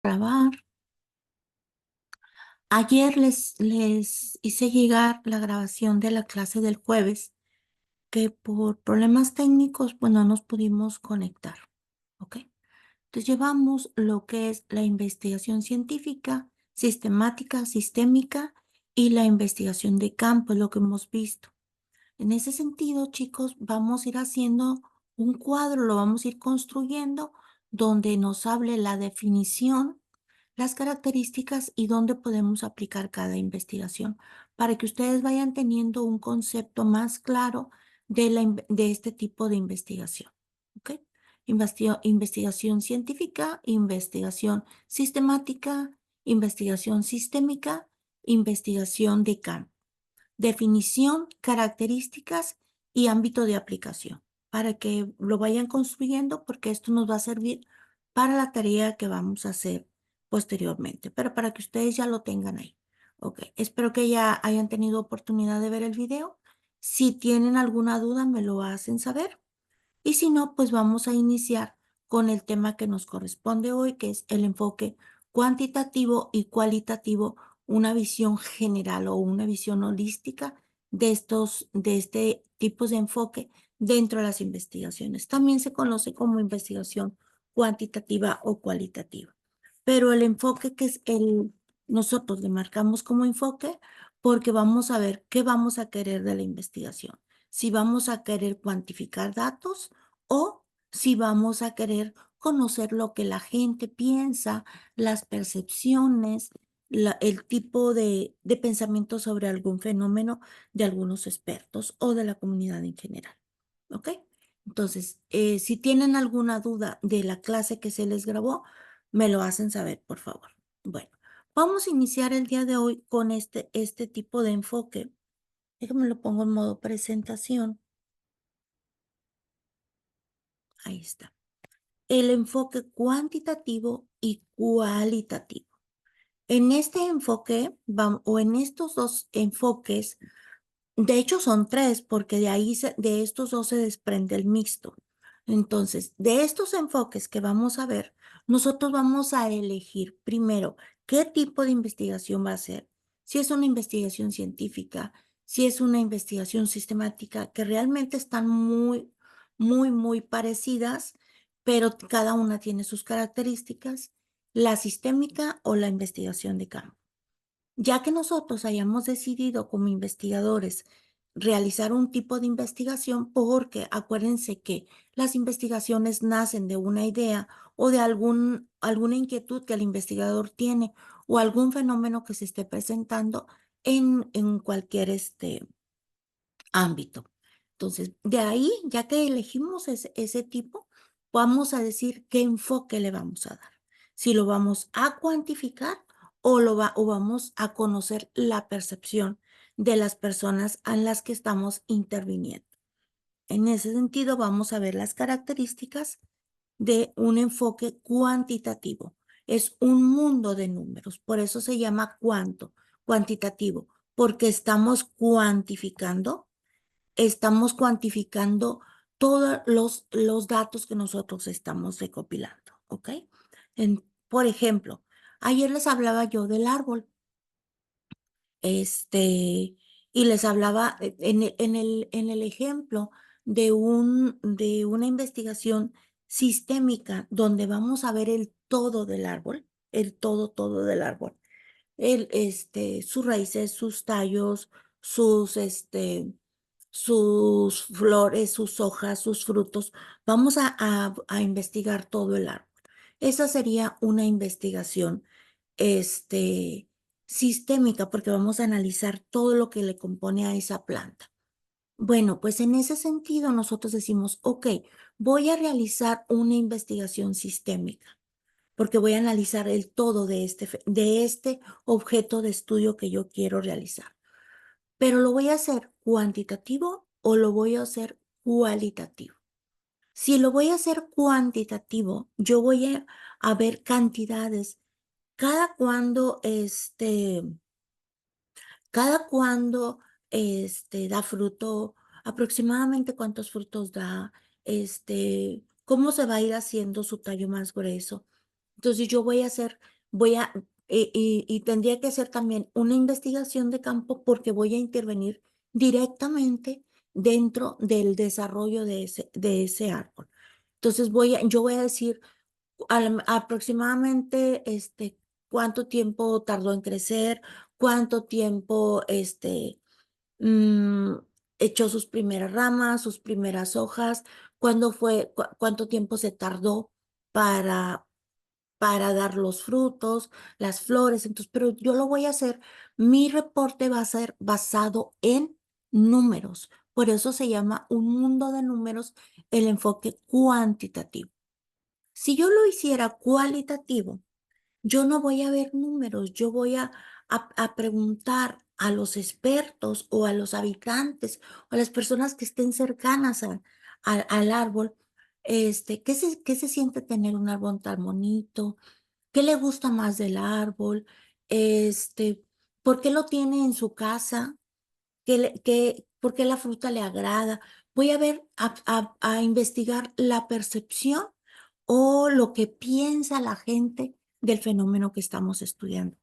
Grabar. Ayer les hice llegar la grabación de la clase del jueves, que por problemas técnicos, pues no nos pudimos conectar, ¿ok? Entonces llevamos lo que es la investigación científica, sistemática, sistémica y la investigación de campo, es lo que hemos visto. En ese sentido, chicos, vamos a ir haciendo un cuadro, lo vamos a ir construyendo donde nos hable la definición, las características y dónde podemos aplicar cada investigación para que ustedes vayan teniendo un concepto más claro de este tipo de investigación. ¿Ok? Investigación científica, investigación sistemática, investigación sistémica, investigación de campo. Definición, características y ámbito de aplicación, para que lo vayan construyendo porque esto nos va a servir para la tarea que vamos a hacer posteriormente, pero para que ustedes ya lo tengan ahí. Ok, espero que ya hayan tenido oportunidad de ver el video. Si tienen alguna duda, me lo hacen saber. Y si no, pues vamos a iniciar con el tema que nos corresponde hoy, que es el enfoque cuantitativo y cualitativo, una visión general o una visión holística de este tipo de enfoque dentro de las investigaciones. También se conoce como investigación cuantitativa o cualitativa. Pero el enfoque nosotros le marcamos como enfoque porque vamos a ver qué vamos a querer de la investigación. Si vamos a querer cuantificar datos o si vamos a querer conocer lo que la gente piensa, las percepciones, el tipo de pensamiento sobre algún fenómeno de algunos expertos o de la comunidad en general. ¿Ok? Entonces, si tienen alguna duda de la clase que se les grabó, me lo hacen saber, por favor. Bueno, vamos a iniciar el día de hoy con este tipo de enfoque. Déjame lo pongo en modo presentación. Ahí está. El enfoque cuantitativo y cualitativo. En este enfoque, o en estos dos enfoques, de hecho son tres, porque de estos dos se desprende el mixto. Entonces, de estos enfoques que vamos a ver, nosotros vamos a elegir primero qué tipo de investigación va a ser. Si es una investigación científica, si es una investigación sistemática, que realmente están muy parecidas, pero cada una tiene sus características, la sistémica o la investigación de campo. Ya que nosotros hayamos decidido como investigadores realizar un tipo de investigación, porque acuérdense que las investigaciones nacen de una idea o de alguna inquietud que el investigador tiene o algún fenómeno que se esté presentando en cualquier ámbito. Entonces, de ahí, ya que elegimos ese tipo, vamos a decir qué enfoque le vamos a dar. Si lo vamos a cuantificar o vamos a conocer la percepción de las personas en las que estamos interviniendo. En ese sentido, vamos a ver las características de un enfoque cuantitativo. Es un mundo de números, por eso se llama cuantitativo, porque estamos cuantificando todos los datos que nosotros estamos recopilando, ¿ok? Por ejemplo, ayer les hablaba yo del árbol, y les hablaba en el ejemplo de una investigación sistémica donde vamos a ver el todo del árbol, el todo del árbol, sus raíces, sus tallos, sus flores, sus hojas, sus frutos. Vamos a investigar todo el árbol. Esa sería una investigación, sistémica, porque vamos a analizar todo lo que le compone a esa planta. Bueno, pues en ese sentido nosotros decimos, ok, voy a realizar una investigación sistémica, porque voy a analizar el todo de este objeto de estudio que yo quiero realizar. Pero ¿lo voy a hacer cuantitativo o lo voy a hacer cualitativo? Si lo voy a hacer cuantitativo, yo voy a ver cantidades. Cada cuando, da fruto, aproximadamente cuántos frutos da, cómo se va a ir haciendo su tallo más grueso. Entonces yo voy a hacer voy a, y tendría que hacer también una investigación de campo porque voy a intervenir directamente dentro del desarrollo de ese árbol. Entonces yo voy a decir aproximadamente, cuánto tiempo tardó en crecer, cuánto tiempo, mm, echó sus primeras ramas, sus primeras hojas, cuánto tiempo se tardó para, para dar los frutos, las flores. Entonces, pero yo lo voy a hacer, mi reporte va a ser basado en números. Por eso se llama un mundo de números, el enfoque cuantitativo. Si yo lo hiciera cualitativo, yo no voy a ver números, yo voy a preguntar a los expertos o a los habitantes o a las personas que estén cercanas al árbol, qué se siente tener un árbol tan bonito? ¿Qué le gusta más del árbol? Este, ¿Por qué lo tiene en su casa? ¿Por qué la fruta le agrada? Voy a ver, a investigar la percepción o lo que piensa la gente del fenómeno que estamos estudiando.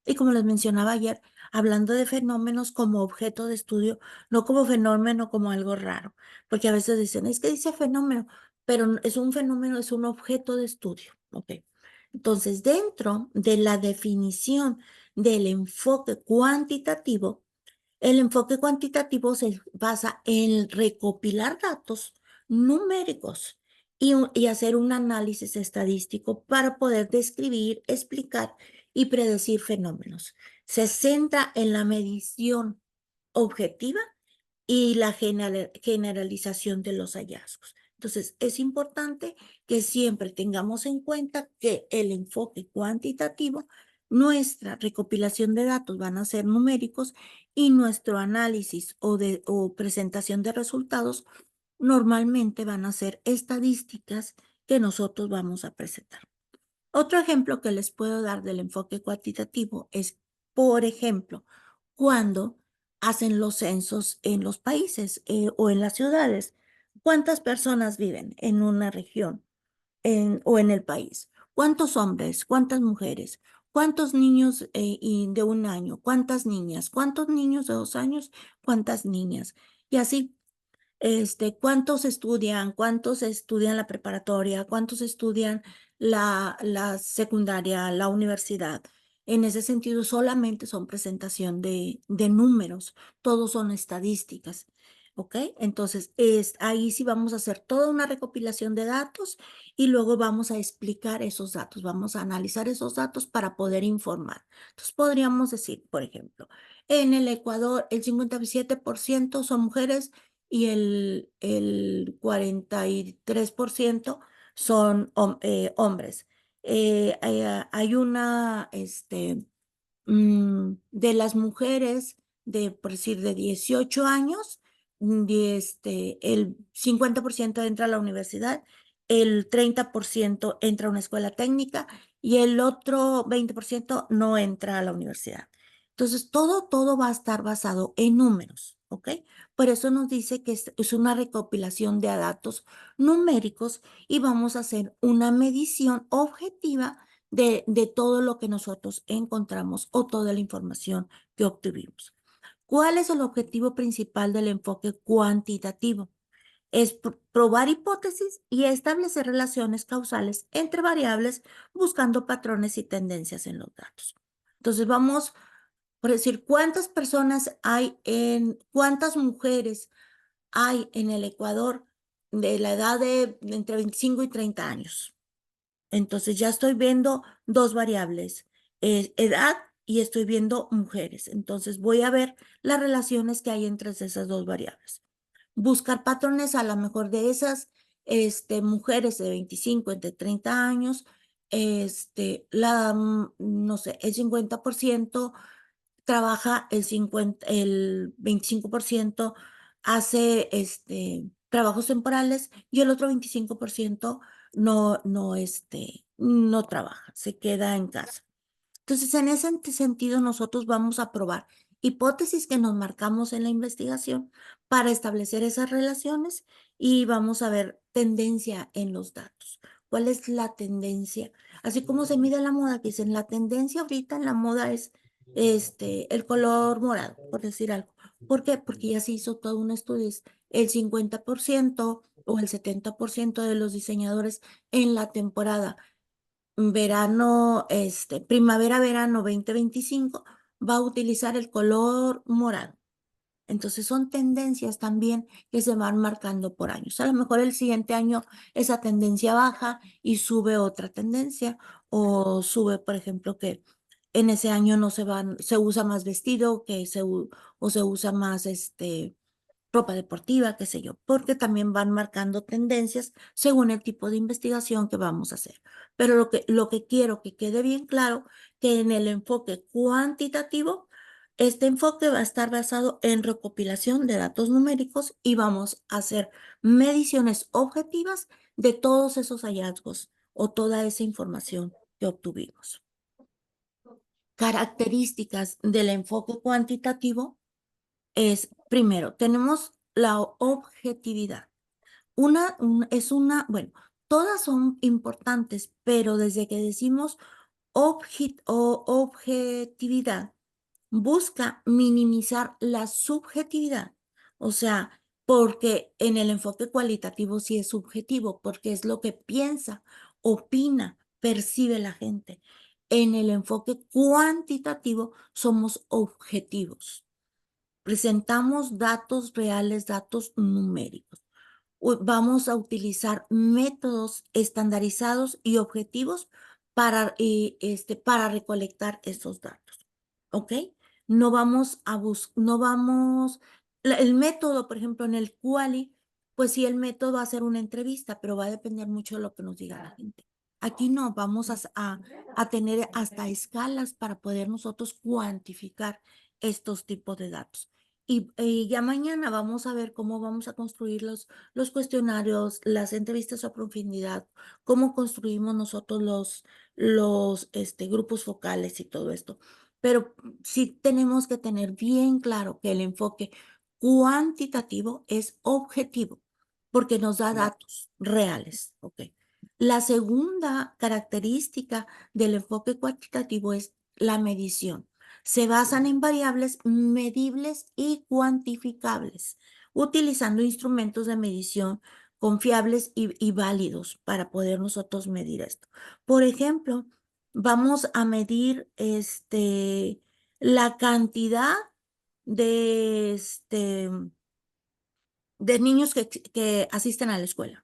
Y como les mencionaba ayer, hablando de fenómenos como objeto de estudio, no como fenómeno, como algo raro, porque a veces dicen, es que dice fenómeno, pero es un fenómeno, es un objeto de estudio. ¿Ok? Entonces, dentro de la definición del enfoque cuantitativo, el enfoque cuantitativo se basa en recopilar datos numéricos y hacer un análisis estadístico para poder describir, explicar y predecir fenómenos. Se centra en la medición objetiva y la generalización de los hallazgos. Entonces, es importante que siempre tengamos en cuenta que el enfoque cuantitativo, nuestra recopilación de datos van a ser numéricos y nuestro análisis o presentación de resultados normalmente van a ser estadísticas que nosotros vamos a presentar. Otro ejemplo que les puedo dar del enfoque cuantitativo es, por ejemplo, cuando hacen los censos en los países o en las ciudades. ¿Cuántas personas viven en una región o en el país? ¿Cuántos hombres? ¿Cuántas mujeres? ¿Cuántos niños de 1 año? ¿Cuántas niñas? ¿Cuántos niños de 2 años? ¿Cuántas niñas? Y así. ¿Cuántos estudian la preparatoria? ¿Cuántos estudian la secundaria, la universidad? En ese sentido, solamente son presentación de números, todos son estadísticas, ¿ok? Entonces, ahí sí vamos a hacer toda una recopilación de datos y luego vamos a explicar esos datos, vamos a analizar esos datos para poder informar. Entonces, podríamos decir, por ejemplo, en el Ecuador, el 57% son mujeres y el 43% son hombres. Hay una, de las mujeres por decir, de 18 años, el 50% entra a la universidad, el 30% entra a una escuela técnica y el otro 20% no entra a la universidad. Entonces, todo va a estar basado en números, ¿ok? Por eso nos dice que es una recopilación de datos numéricos y vamos a hacer una medición objetiva de todo lo que nosotros encontramos o toda la información que obtuvimos. ¿Cuál es el objetivo principal del enfoque cuantitativo? Es probar hipótesis y establecer relaciones causales entre variables buscando patrones y tendencias en los datos. Entonces vamos, por decir, cuántas mujeres hay en el Ecuador de la edad de entre 25 y 30 años. Entonces ya estoy viendo dos variables, edad y estoy viendo mujeres. Entonces voy a ver las relaciones que hay entre esas dos variables. Buscar patrones a lo mejor de esas mujeres de 25 entre 30 años, no sé, el 50% trabaja, el 25% hace trabajos temporales y el otro 25% no trabaja, se queda en casa. Entonces, en ese sentido, nosotros vamos a probar hipótesis que nos marcamos en la investigación para establecer esas relaciones y vamos a ver tendencia en los datos. cuál es la tendencia. Así como se mide la moda, que dicen, la tendencia ahorita en la moda es el color morado, por decir algo. ¿Por qué? Porque ya se hizo todo un estudio, es el 50% o el 70% de los diseñadores en la temporada verano, primavera-verano 2025 va a utilizar el color morado. Entonces son tendencias también que se van marcando por años. A lo mejor el siguiente año esa tendencia baja y sube otra tendencia o sube, por ejemplo, que en ese año no se usa más vestido, o se usa más ropa deportiva, qué sé yo, porque también van marcando tendencias según el tipo de investigación que vamos a hacer. Pero lo que quiero que quede bien claro, que en el enfoque cuantitativo, este enfoque va a estar basado en recopilación de datos numéricos y vamos a hacer mediciones objetivas de todos esos hallazgos o toda esa información que obtuvimos. Características del enfoque cuantitativo es, primero, tenemos la objetividad. Bueno, todas son importantes, pero desde que decimos objetividad, busca minimizar la subjetividad. O sea, porque en el enfoque cualitativo sí es subjetivo, porque es lo que piensa, opina, percibe la gente. En el enfoque cuantitativo somos objetivos. Presentamos datos reales, datos numéricos. Vamos a utilizar métodos estandarizados y objetivos para recolectar esos datos. ¿Ok? El método, por ejemplo, en el Quali, pues sí, el método va a ser una entrevista, pero va a depender mucho de lo que nos diga la gente. Aquí no, vamos a tener hasta escalas para poder nosotros cuantificar estos tipos de datos. Y ya mañana vamos a ver cómo vamos a construir los cuestionarios, las entrevistas a profundidad, cómo construimos nosotros los grupos focales y todo esto. Pero sí tenemos que tener bien claro que el enfoque cuantitativo es objetivo, porque nos da datos reales. ¿Ok? La segunda característica del enfoque cuantitativo es la medición. Se basan en variables medibles y cuantificables, utilizando instrumentos de medición confiables y válidos para poder nosotros medir esto. Por ejemplo, vamos a medir la cantidad de, de niños que asisten a la escuela,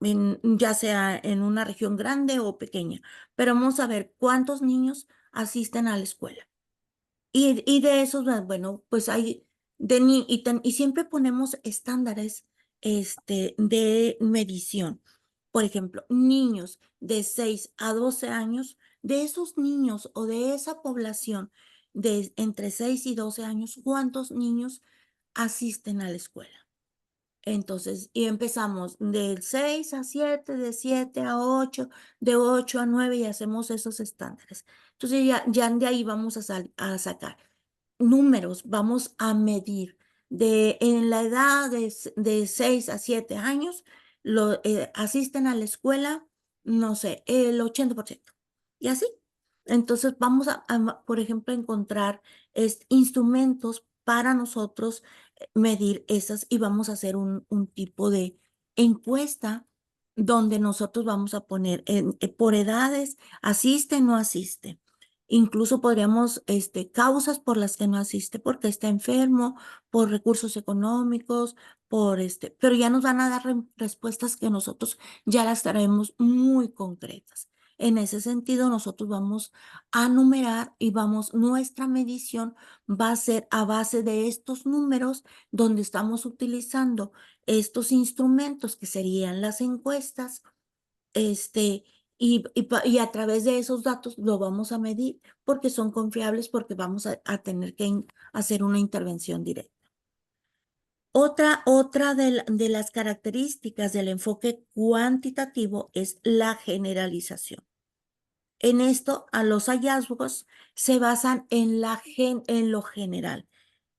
ya sea en una región grande o pequeña, pero vamos a ver cuántos niños asisten a la escuela. Y de esos, bueno, pues hay, y siempre ponemos estándares de medición. Por ejemplo, niños de 6 a 12 años, de esos niños o de esa población de entre 6 y 12 años, ¿cuántos niños asisten a la escuela? Entonces, y empezamos del 6 a 7, de 7 a 8, de 8 a 9 y hacemos esos estándares. Entonces, ya de ahí vamos a sacar números, vamos a medir en la edad de 6 a 7 años, asisten a la escuela, no sé, el 80%. Y así. Entonces vamos por ejemplo, a encontrar instrumentos para nosotros medir esas y vamos a hacer un tipo de encuesta donde nosotros vamos a poner por edades, asiste, no asiste. Incluso podríamos, causas por las que no asiste, porque está enfermo, por recursos económicos, pero ya nos van a dar respuestas que nosotros ya las traemos muy concretas. En ese sentido, nosotros vamos a numerar nuestra medición va a ser a base de estos números donde estamos utilizando estos instrumentos que serían las encuestas, y a través de esos datos lo vamos a medir porque son confiables, porque vamos a tener que hacer una intervención directa. Otra de las características del enfoque cuantitativo es la generalización. En esto, a los hallazgos se basan en lo general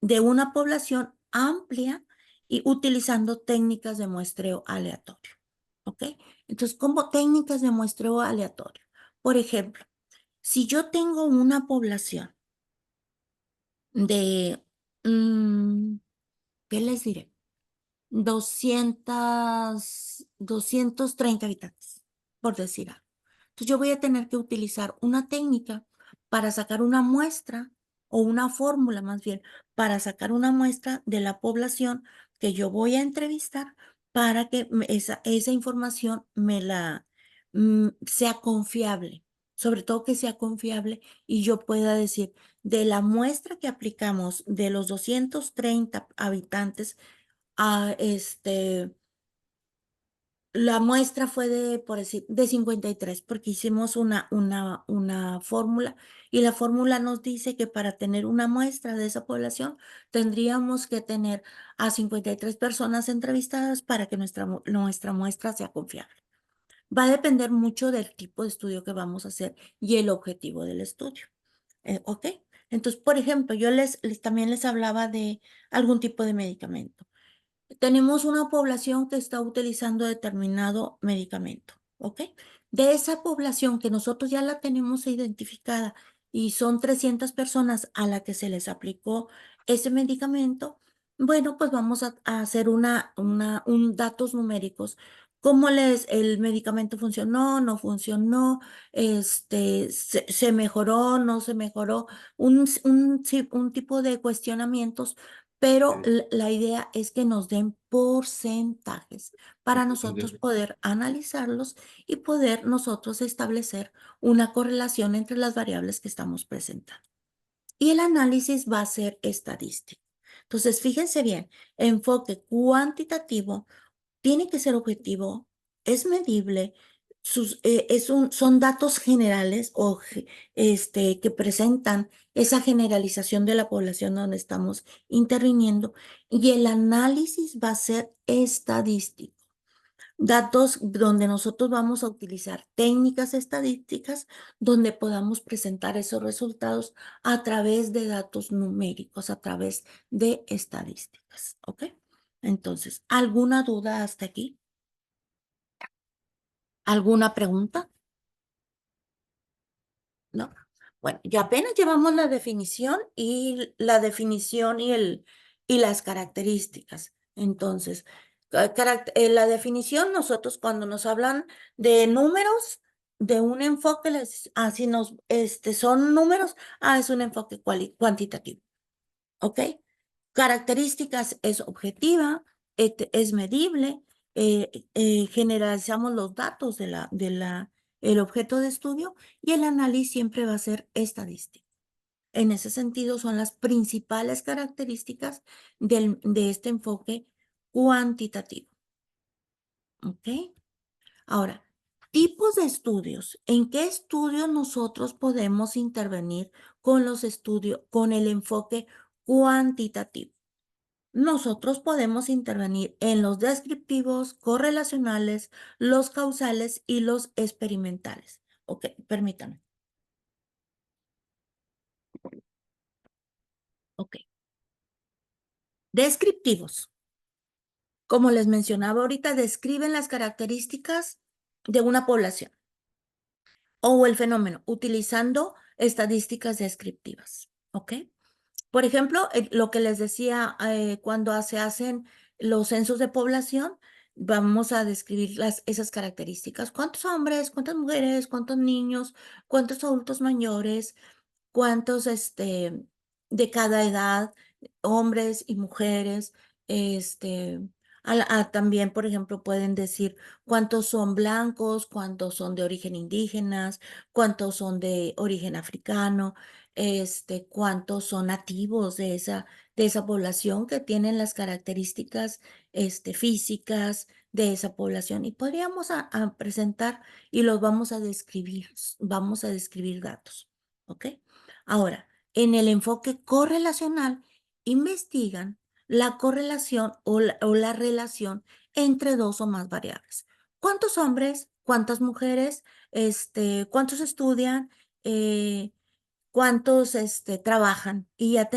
de una población amplia y utilizando técnicas de muestreo aleatorio. ¿ok? Entonces, como técnicas de muestreo aleatorio. Por ejemplo, si yo tengo una población de, ¿qué les diré? 230 habitantes, por decir algo. Entonces yo voy a tener que utilizar una técnica para sacar una muestra o una fórmula más bien para sacar una muestra de la población que yo voy a entrevistar para que esa información sea confiable, sobre todo que sea confiable y yo pueda decir, de la muestra que aplicamos de los 230 habitantes, a la muestra fue de, por decir, de 53, porque hicimos una fórmula y la fórmula nos dice que para tener una muestra de esa población tendríamos que tener a 53 personas entrevistadas para que nuestra muestra sea confiable. Va a depender mucho del tipo de estudio que vamos a hacer y el objetivo del estudio. ¿Ok? Entonces, por ejemplo, yo también les hablaba de algún tipo de medicamento. Tenemos una población que está utilizando determinado medicamento, ¿ok? De esa población que nosotros ya la tenemos identificada y son 300 personas a la que se les aplicó ese medicamento, bueno, pues vamos a hacer datos numéricos. ¿Cómo el medicamento funcionó, no funcionó, se mejoró, no se mejoró? Sí, un tipo de cuestionamientos, pero Sí, la idea es que nos den porcentajes para nosotros entendible. poder analizarlos y poder nosotros establecer una correlación entre las variables que estamos presentando. Y el análisis va a ser estadístico. Entonces, fíjense bien, enfoque cuantitativo tiene que ser objetivo, es medible, son datos generales que presentan esa generalización de la población donde estamos interviniendo y el análisis va a ser estadístico. Datos donde nosotros vamos a utilizar técnicas estadísticas donde podamos presentar esos resultados a través de datos numéricos, a través de estadísticas, ¿ok? Entonces, ¿alguna duda hasta aquí? ¿Alguna pregunta? ¿No? Bueno, ya apenas llevamos la definición y las características. Entonces, la definición, nosotros cuando nos hablan de números, de un enfoque, así son números, es un enfoque cuantitativo. ¿Ok? Características es objetiva, es medible, generalizamos los datos el objeto de estudio y el análisis siempre va a ser estadístico. En ese sentido, son las principales características de este enfoque cuantitativo. ¿Ok? Ahora, tipos de estudios. ¿En qué estudios nosotros podemos intervenir con el enfoque cuantitativo? Nosotros podemos intervenir en los descriptivos, correlacionales, los causales y los experimentales. Ok, permítame. Ok. Descriptivos. Como les mencionaba ahorita, describen las características de una población o el fenómeno utilizando estadísticas descriptivas. ¿Ok? Por ejemplo, lo que les decía, cuando se hacen los censos de población, vamos a describir esas características. ¿Cuántos hombres, cuántas mujeres, cuántos niños, cuántos adultos mayores, cuántos de cada edad, hombres y mujeres? este, También, por ejemplo, pueden decir cuántos son blancos, cuántos son de origen indígenas, cuántos son de origen africano, cuántos son nativos de esa población que tienen las características físicas de esa población. Y podríamos a presentar y los vamos a describir datos. ¿Ok? Ahora, en el enfoque correlacional, investigan la correlación o la relación entre dos o más variables. ¿Cuántos hombres, cuántas mujeres, cuántos estudian, cuántos trabajan? Y ya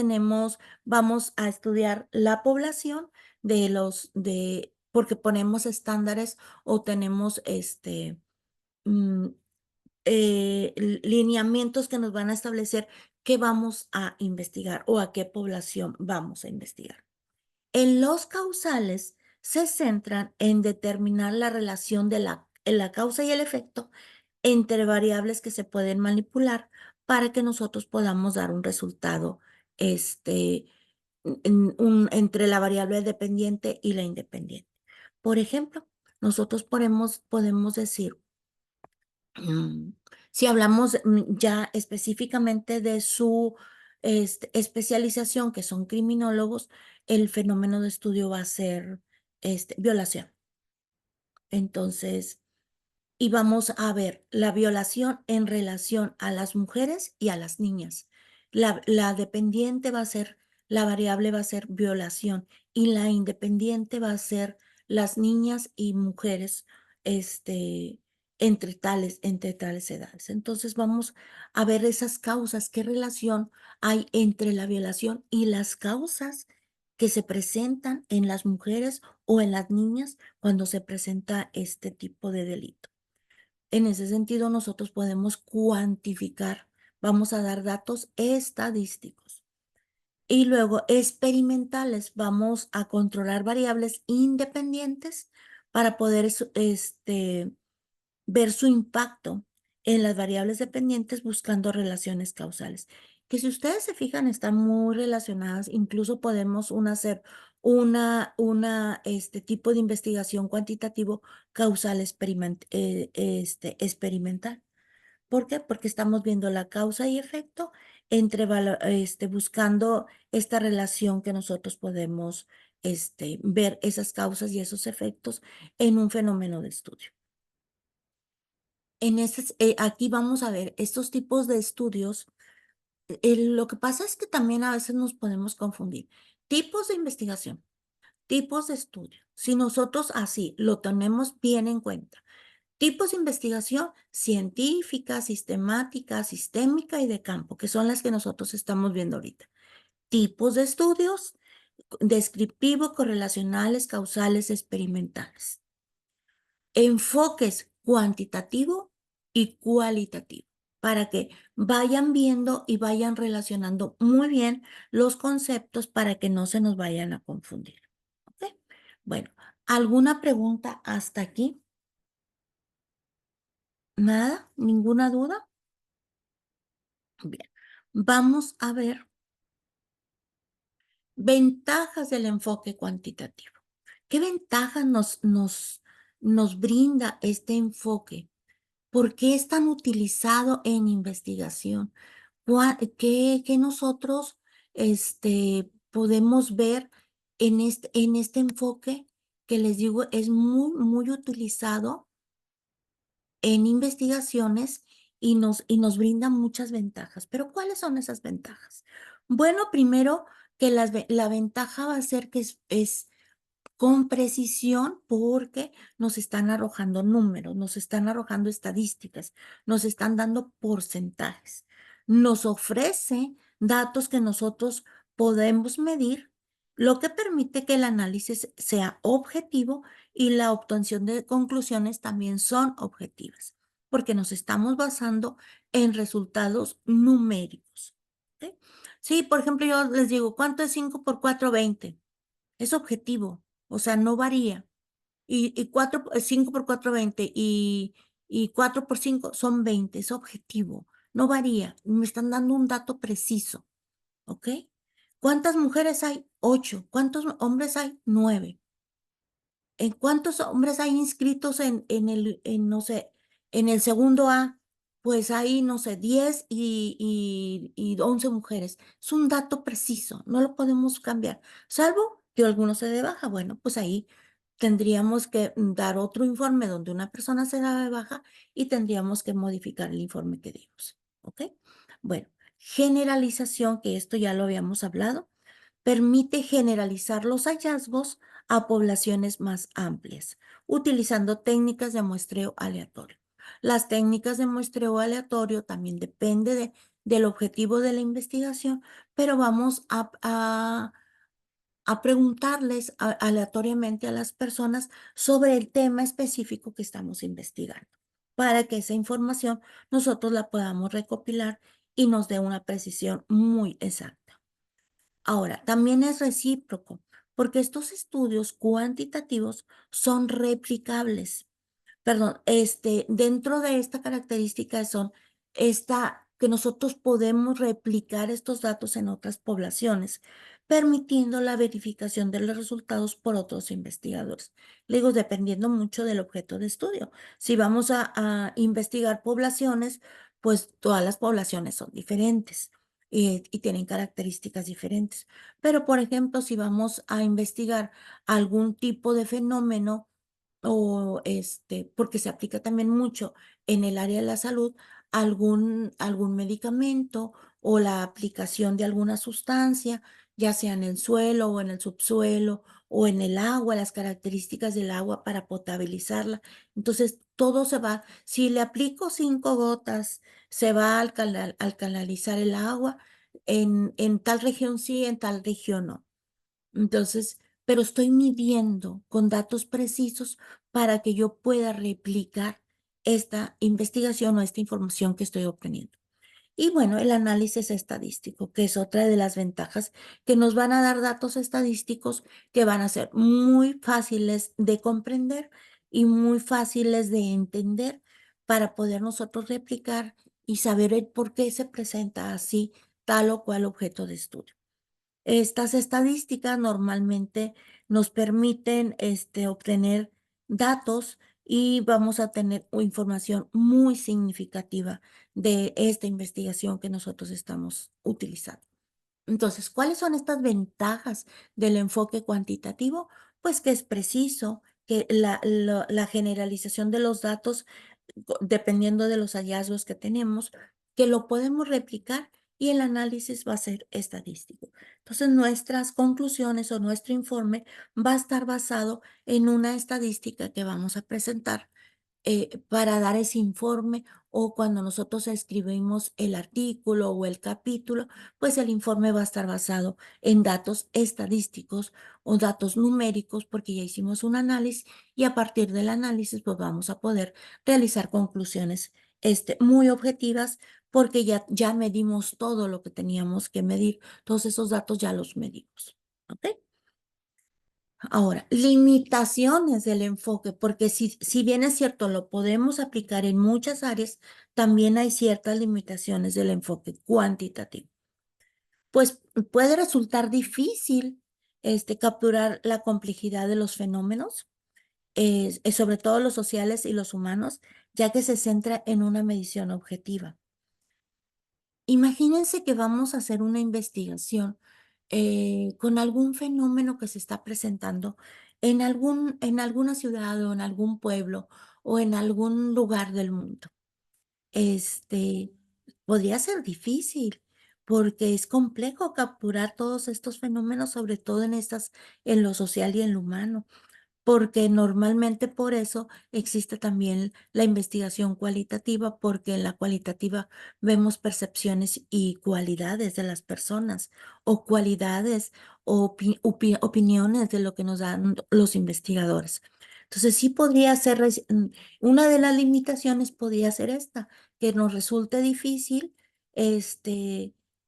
vamos a estudiar la población porque ponemos estándares o tenemos mm, lineamientos que nos van a establecer qué vamos a investigar o a qué población vamos a investigar. En los causales se centran en determinar la relación de la causa y el efecto entre variables que se pueden manipular para que nosotros podamos dar un resultado entre la variable dependiente y la independiente. Por ejemplo, nosotros podemos decir, mm, si hablamos ya específicamente de su especialización, que son criminólogos, el fenómeno de estudio va a ser violación. Entonces, y vamos a ver la violación en relación a las mujeres y a las niñas. La dependiente va a ser, la variable va a ser violación y la independiente va a ser las niñas y mujeres entre tales edades. Entonces vamos a ver esas causas, qué relación hay entre la violación y las causas que se presentan en las mujeres o en las niñas cuando se presenta este tipo de delito. En ese sentido, nosotros podemos cuantificar, vamos a dar datos estadísticos. Y luego experimentales, vamos a controlar variables independientes para poder ver su impacto en las variables dependientes buscando relaciones causales. Que si ustedes se fijan, están muy relacionadas, incluso podemos hacer este tipo de investigación cuantitativo causal experimental. ¿Por qué? Porque estamos viendo la causa y efecto buscando esta relación que nosotros podemos ver esas causas y esos efectos en un fenómeno de estudio. Aquí vamos a ver estos tipos de estudios. Lo que pasa es que también a veces nos podemos confundir. Tipos de investigación, tipos de estudio. Si nosotros así lo tenemos bien en cuenta. Tipos de investigación científica, sistemática, sistémica y de campo, que son las que nosotros estamos viendo ahorita. Tipos de estudios descriptivos, correlacionales, causales, experimentales. Enfoques cuantitativo y cualitativo, para que vayan viendo y vayan relacionando muy bien los conceptos para que no se nos vayan a confundir. ¿Ok? Bueno, ¿alguna pregunta hasta aquí? ¿Nada? ¿Ninguna duda? Bien, vamos a ver ventajas del enfoque cuantitativo. ¿Qué ventajas nos brinda este enfoque? ¿Por qué es tan utilizado en investigación? ¿Qué nosotros podemos ver en este enfoque que les digo es muy, muy utilizado en investigaciones y nos brinda muchas ventajas? Pero ¿cuáles son esas ventajas? Bueno, primero que la ventaja va a ser que es con precisión porque nos están arrojando números, nos están arrojando estadísticas, nos están dando porcentajes. Nos ofrece datos que nosotros podemos medir, lo que permite que el análisis sea objetivo y la obtención de conclusiones también son objetivas, porque nos estamos basando en resultados numéricos. ¿Ok? Sí, por ejemplo, yo les digo, ¿cuánto es 5 por 4, 20? Es objetivo, o sea, no varía. Y 5 por 4, 20 y 4 por 5 son 20, es objetivo, no varía. Me están dando un dato preciso, ¿ok? ¿Cuántas mujeres hay? 8. ¿Cuántos hombres hay? 9. ¿En cuántos hombres hay inscritos no sé, en el segundo A? Pues hay, no sé, 10 y 11 mujeres. Es un dato preciso, no lo podemos cambiar, salvo que alguno se dé baja. Bueno, pues ahí tendríamos que dar otro informe donde una persona se da de baja y tendríamos que modificar el informe que dimos, ¿ok? Bueno, generalización, que esto ya lo habíamos hablado, permite generalizar los hallazgos a poblaciones más amplias, utilizando técnicas de muestreo aleatorio. Las técnicas de muestreo aleatorio también depende del objetivo de la investigación, pero vamos a preguntarles aleatoriamente a las personas sobre el tema específico que estamos investigando, para que esa información nosotros la podamos recopilar y nos dé una precisión muy exacta. Ahora, también es recíproco, porque estos estudios cuantitativos son replicables. Perdón, dentro de esta característica son esta, que nosotros podemos replicar estos datos en otras poblaciones, permitiendo la verificación de los resultados por otros investigadores. Le digo, dependiendo mucho del objeto de estudio. Si vamos a investigar poblaciones, pues todas las poblaciones son diferentes y tienen características diferentes. Pero, por ejemplo, si vamos a investigar algún tipo de fenómeno, o porque se aplica también mucho en el área de la salud, algún medicamento o la aplicación de alguna sustancia, ya sea en el suelo o en el subsuelo o en el agua, las características del agua para potabilizarla. Entonces, todo se va, si le aplico 5 gotas, se va a alcalinizar el agua en tal región sí, en tal región no. Entonces, pero estoy midiendo con datos precisos para que yo pueda replicar esta investigación o esta información que estoy obteniendo. Y bueno, el análisis estadístico, que es otra de las ventajas, que nos van a dar datos estadísticos que van a ser muy fáciles de comprender y muy fáciles de entender para poder nosotros replicar y saber el por qué se presenta así tal o cual objeto de estudio. Estas estadísticas normalmente nos permiten, obtener datos y vamos a tener información muy significativa de esta investigación que nosotros estamos utilizando. Entonces, ¿cuáles son estas ventajas del enfoque cuantitativo? Pues que es preciso, que la generalización de los datos, dependiendo de los hallazgos que tenemos, que lo podemos replicar y el análisis va a ser estadístico. Entonces, nuestras conclusiones o nuestro informe va a estar basado en una estadística que vamos a presentar para dar ese informe, o cuando nosotros escribimos el artículo o el capítulo, pues el informe va a estar basado en datos estadísticos o datos numéricos, porque ya hicimos un análisis y a partir del análisis pues vamos a poder realizar conclusiones muy objetivas, porque ya medimos todo lo que teníamos que medir, todos esos datos ya los medimos. ¿Ok? Ahora, limitaciones del enfoque, porque si bien es cierto, lo podemos aplicar en muchas áreas, también hay ciertas limitaciones del enfoque cuantitativo. Pues puede resultar difícil capturar la complejidad de los fenómenos, sobre todo los sociales y los humanos, ya que se centra en una medición objetiva. Imagínense que vamos a hacer una investigación con algún fenómeno que se está presentando en alguna ciudad o en algún pueblo o en algún lugar del mundo. Este, Podría ser difícil porque es complejo capturar todos estos fenómenos, sobre todo en lo social y en lo humano, porque normalmente por eso existe también la investigación cualitativa, porque en la cualitativa vemos percepciones y cualidades de las personas, o cualidades o opiniones de lo que nos dan los investigadores. Entonces, sí podría ser, una de las limitaciones podría ser esta, que nos resulte difícil,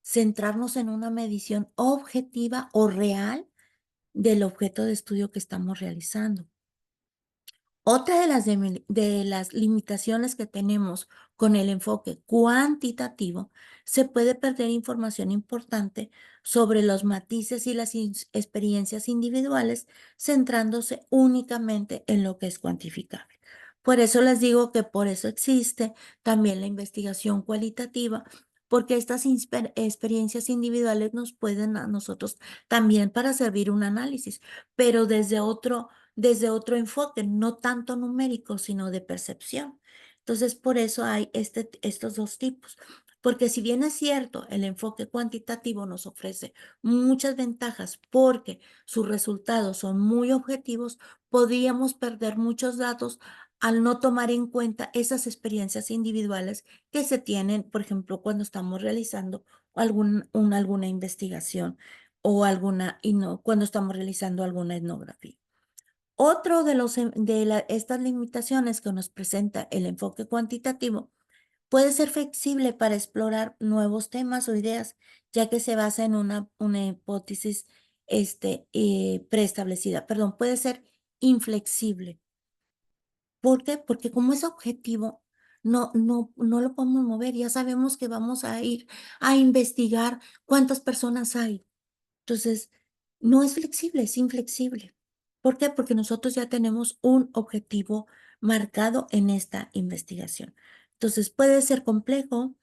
centrarnos en una medición objetiva o real del objeto de estudio que estamos realizando. Otra de las limitaciones que tenemos con el enfoque cuantitativo, se puede perder información importante sobre los matices y las experiencias individuales, centrándose únicamente en lo que es cuantificable. Por eso les digo que por eso existe también la investigación cualitativa, porque estas experiencias individuales nos pueden a nosotros también para servir un análisis, pero desde otro enfoque, no tanto numérico, sino de percepción. Entonces, por eso hay estos dos tipos. Porque si bien es cierto, el enfoque cuantitativo nos ofrece muchas ventajas porque sus resultados son muy objetivos, podríamos perder muchos datos al no tomar en cuenta esas experiencias individuales que se tienen, por ejemplo, cuando estamos realizando alguna investigación o alguna, y no, cuando estamos realizando alguna etnografía. Otro de estas limitaciones que nos presenta el enfoque cuantitativo puede ser flexible para explorar nuevos temas o ideas, ya que se basa en una hipótesis preestablecida. Perdón, puede ser inflexible. ¿Por qué? Porque como es objetivo, no lo podemos mover. Ya sabemos que vamos a ir a investigar cuántas personas hay. Entonces, no es flexible, es inflexible. ¿Por qué? Porque nosotros ya tenemos un objetivo marcado en esta investigación. Entonces, puede ser complejo,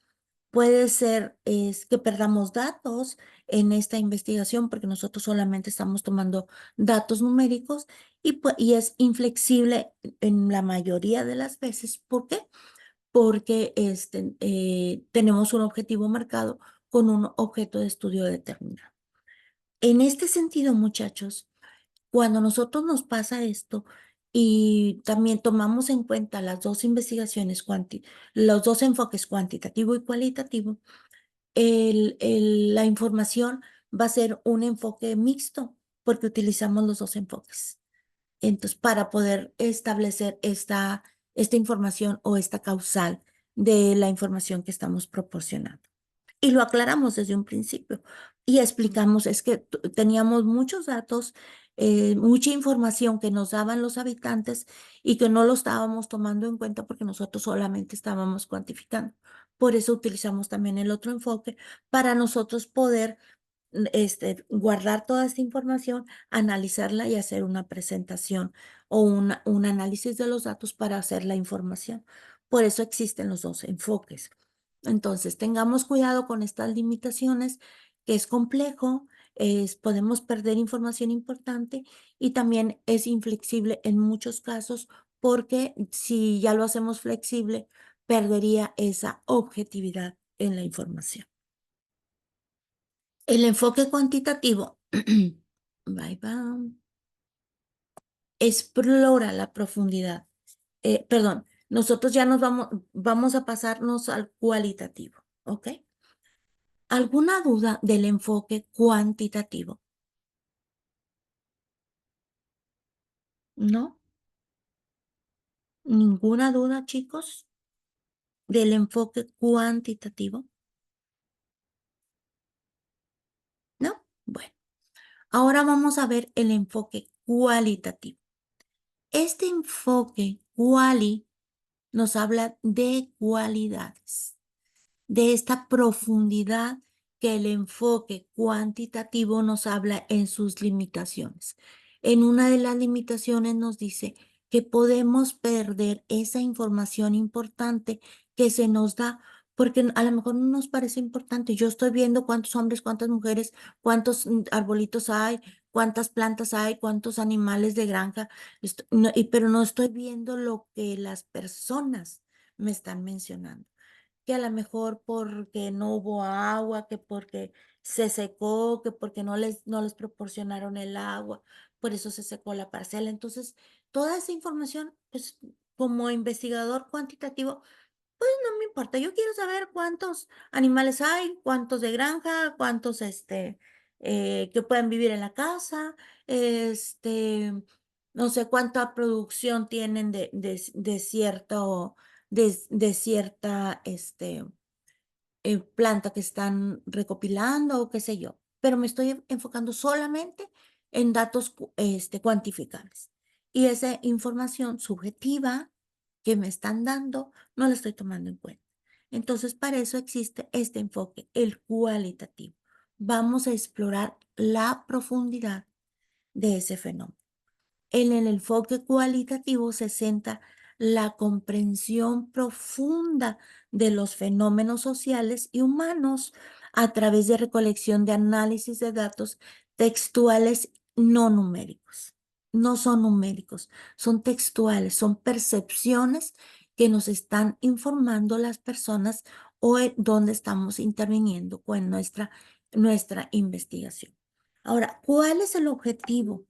puede ser que perdamos datos en esta investigación porque nosotros solamente estamos tomando datos numéricos y es inflexible en la mayoría de las veces. ¿Por qué? Porque tenemos un objetivo marcado con un objeto de estudio determinado. En este sentido, muchachos, cuando a nosotros nos pasa esto y también tomamos en cuenta las dos investigaciones, los dos enfoques cuantitativo y cualitativo, la información va a ser un enfoque mixto porque utilizamos los dos enfoques. Entonces, para poder establecer esta información o esta causal de la información que estamos proporcionando. Y lo aclaramos desde un principio y explicamos, es que teníamos muchos datos, mucha información que nos daban los habitantes y que no lo estábamos tomando en cuenta porque nosotros solamente estábamos cuantificando. Por eso utilizamos también el otro enfoque para nosotros poder guardar toda esta información, analizarla y hacer una presentación o un análisis de los datos para hacer la información. Por eso existen los dos enfoques. Entonces, tengamos cuidado con estas limitaciones, que es complejo, podemos perder información importante y también es inflexible en muchos casos porque si ya lo hacemos flexible, perdería esa objetividad en la información. El enfoque cuantitativo bye, bye, explora la profundidad. Perdón, nosotros ya vamos a pasarnos al cualitativo, ¿ok? ¿Alguna duda del enfoque cuantitativo? ¿No? ¿Ninguna duda, chicos, del enfoque cuantitativo? ¿No? Bueno, ahora vamos a ver el enfoque cualitativo. Este enfoque nos habla de cualidades, de esta profundidad que el enfoque cuantitativo nos habla en sus limitaciones. En una de las limitaciones nos dice que podemos perder esa información importante que se nos da porque a lo mejor no nos parece importante. Yo estoy viendo cuántos hombres, cuántas mujeres, cuántos arbolitos hay, cuántas plantas hay, cuántos animales de granja, pero no estoy viendo lo que las personas me están mencionando, que a lo mejor porque no hubo agua, que porque se secó, que porque no les proporcionaron el agua, por eso se secó la parcela. Entonces, toda esa información, pues como investigador cuantitativo, pues no me importa. Yo quiero saber cuántos animales hay, cuántos de granja, cuántos que pueden vivir en la casa, este, no sé cuánta producción tienen de cierta planta que están recopilando o qué sé yo, pero me estoy enfocando solamente en datos cuantificables. Y esa información subjetiva que me están dando, no la estoy tomando en cuenta. Entonces, para eso existe este enfoque, el cualitativo. Vamos a explorar la profundidad de ese fenómeno. En el enfoque cualitativo se centra la comprensión profunda de los fenómenos sociales y humanos a través de recolección de análisis de datos textuales no numéricos. No son numéricos, son textuales, son percepciones que nos están informando las personas o donde estamos interviniendo con nuestra investigación. Ahora, ¿cuál es el objetivo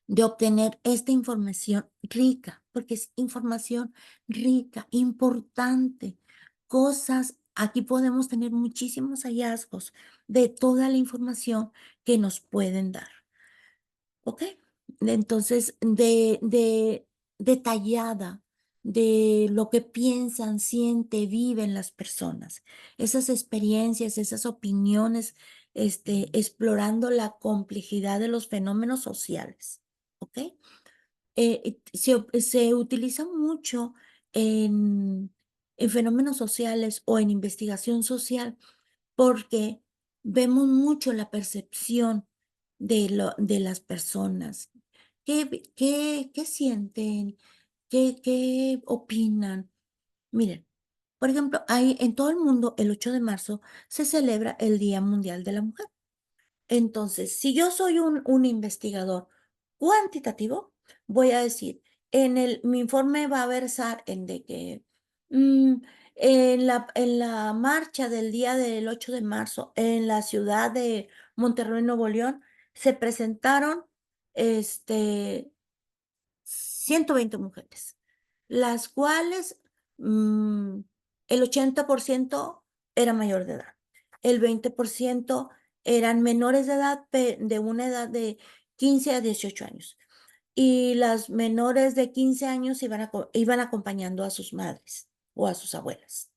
de obtener esta información rica, porque es información rica, importante, cosas Aquí podemos tener muchísimos hallazgos de toda la información que nos pueden dar, ¿ok? Entonces, detallada de lo que piensan, sienten, viven las personas, esas experiencias, esas opiniones, explorando la complejidad de los fenómenos sociales, ¿ok? Se utiliza mucho en, en fenómenos sociales o en investigación social porque vemos mucho la percepción de las personas. ¿Qué sienten? ¿Qué opinan? Miren, por ejemplo, hay en todo el mundo, el 8 de marzo se celebra el Día Mundial de la Mujer. Entonces, si yo soy un investigador cuantitativo, voy a decir, mi informe va a versar en de que mm, en la marcha del día del 8 de marzo en la ciudad de Monterrey, Nuevo León, se presentaron este, 120 mujeres, las cuales mm, el 80% era mayor de edad, el 20% eran menores de edad, de una edad de 15 a 18 años, y las menores de 15 años iban acompañando a sus madres o a sus abuelas.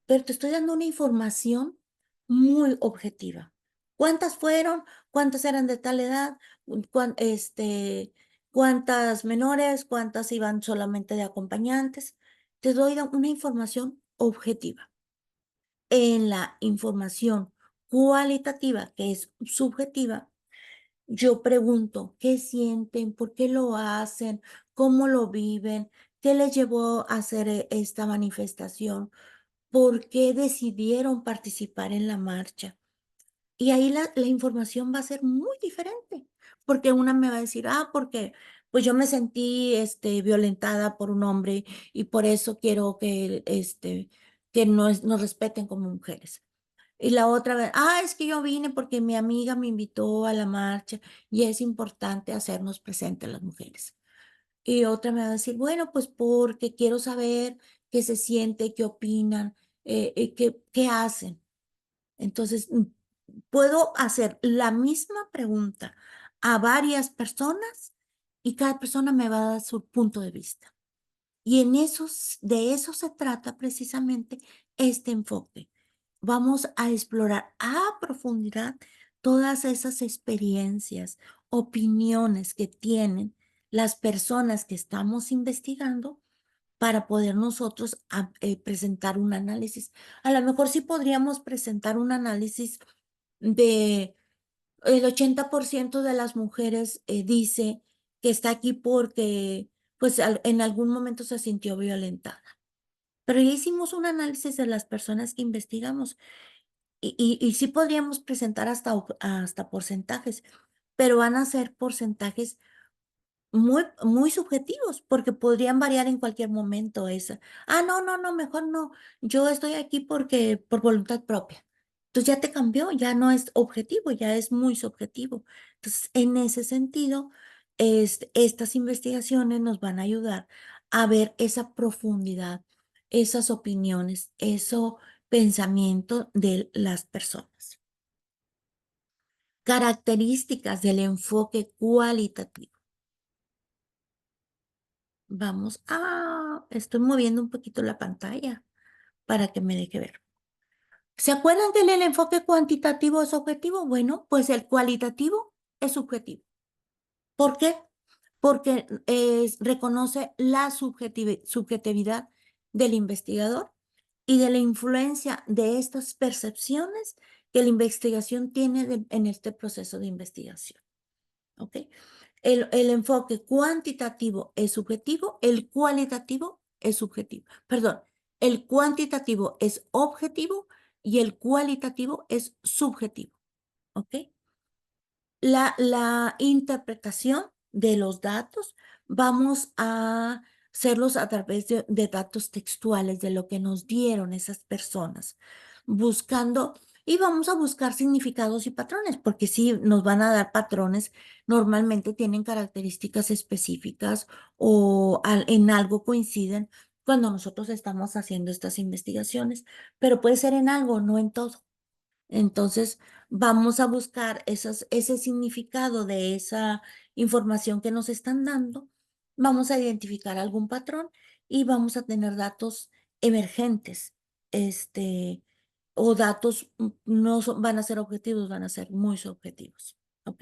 Pero te estoy dando una información muy objetiva. ¿Cuántas fueron? ¿Cuántas eran de tal edad? ¿Cuántas menores? ¿Cuántas iban solamente de acompañantes? Te doy una información objetiva. En la información cualitativa, que es subjetiva, yo pregunto, ¿qué sienten? ¿Por qué lo hacen? ¿Cómo lo viven? ¿Qué les llevó a hacer esta manifestación? ¿Por qué decidieron participar en la marcha? Y ahí la información va a ser muy diferente, porque una me va a decir, porque pues yo me sentí violentada por un hombre y por eso quiero que nos respeten como mujeres. Y la otra vez, es que yo vine porque mi amiga me invitó a la marcha y es importante hacernos presentes las mujeres. Y otra me va a decir, bueno, pues porque quiero saber qué se siente, qué opinan, qué hacen. Entonces, puedo hacer la misma pregunta a varias personas y cada persona me va a dar su punto de vista. Y de eso se trata precisamente este enfoque. Vamos a explorar a profundidad todas esas experiencias, opiniones que tienen las personas que estamos investigando para poder nosotros presentar un análisis. A lo mejor sí podríamos presentar un análisis de el 80% de las mujeres dice que está aquí porque pues en algún momento se sintió violentada. Pero ya hicimos un análisis de las personas que investigamos y sí podríamos presentar hasta porcentajes, pero van a ser porcentajes muy, muy subjetivos, porque podrían variar en cualquier momento esa. No, no, no, mejor no. Yo estoy aquí por voluntad propia. Entonces ya te cambió, ya no es objetivo, ya es muy subjetivo. Entonces, en ese sentido, estas investigaciones nos van a ayudar a ver esa profundidad, esas opiniones, eso pensamiento de las personas. Características del enfoque cualitativo. Estoy moviendo un poquito la pantalla para que me deje ver. ¿Se acuerdan que el enfoque cuantitativo es objetivo? Bueno, pues el cualitativo es subjetivo. ¿Por qué? Porque reconoce la subjetividad del investigador y de la influencia de estas percepciones que la investigación tiene en este proceso de investigación. ¿Ok? El enfoque cuantitativo es subjetivo, el cualitativo es subjetivo. Perdón, el cuantitativo es objetivo y el cualitativo es subjetivo. ¿Ok? La interpretación de los datos, vamos a hacerlos a través de datos textuales, de lo que nos dieron esas personas, buscando, y vamos a buscar significados y patrones, porque si nos van a dar patrones, normalmente tienen características específicas o en algo coinciden cuando nosotros estamos haciendo estas investigaciones, pero puede ser en algo, no en todo. Entonces, vamos a buscar ese significado de esa información que nos están dando, vamos a identificar algún patrón y vamos a tener datos emergentes, este, o datos no van a ser objetivos, van a ser muy subjetivos. Ok.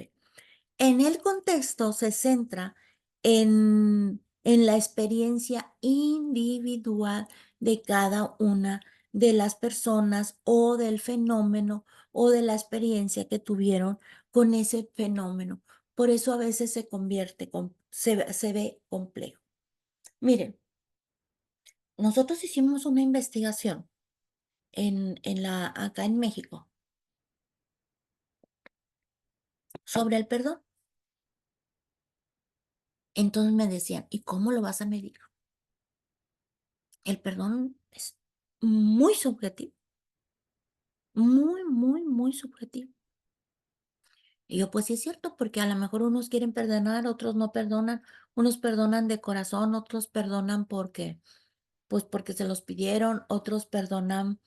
En el contexto se centra en la experiencia individual de cada una de las personas o del fenómeno o de la experiencia que tuvieron con ese fenómeno. Por eso a veces se convierte, se ve complejo. Miren, nosotros hicimos una investigación acá en México sobre el perdón. Entonces me decían, ¿y cómo lo vas a medir? El perdón es muy subjetivo, muy, muy, muy subjetivo. Y yo, pues sí es cierto, porque a lo mejor unos quieren perdonar, otros no perdonan, unos perdonan de corazón, otros perdonan porque, pues porque se los pidieron, otros perdonan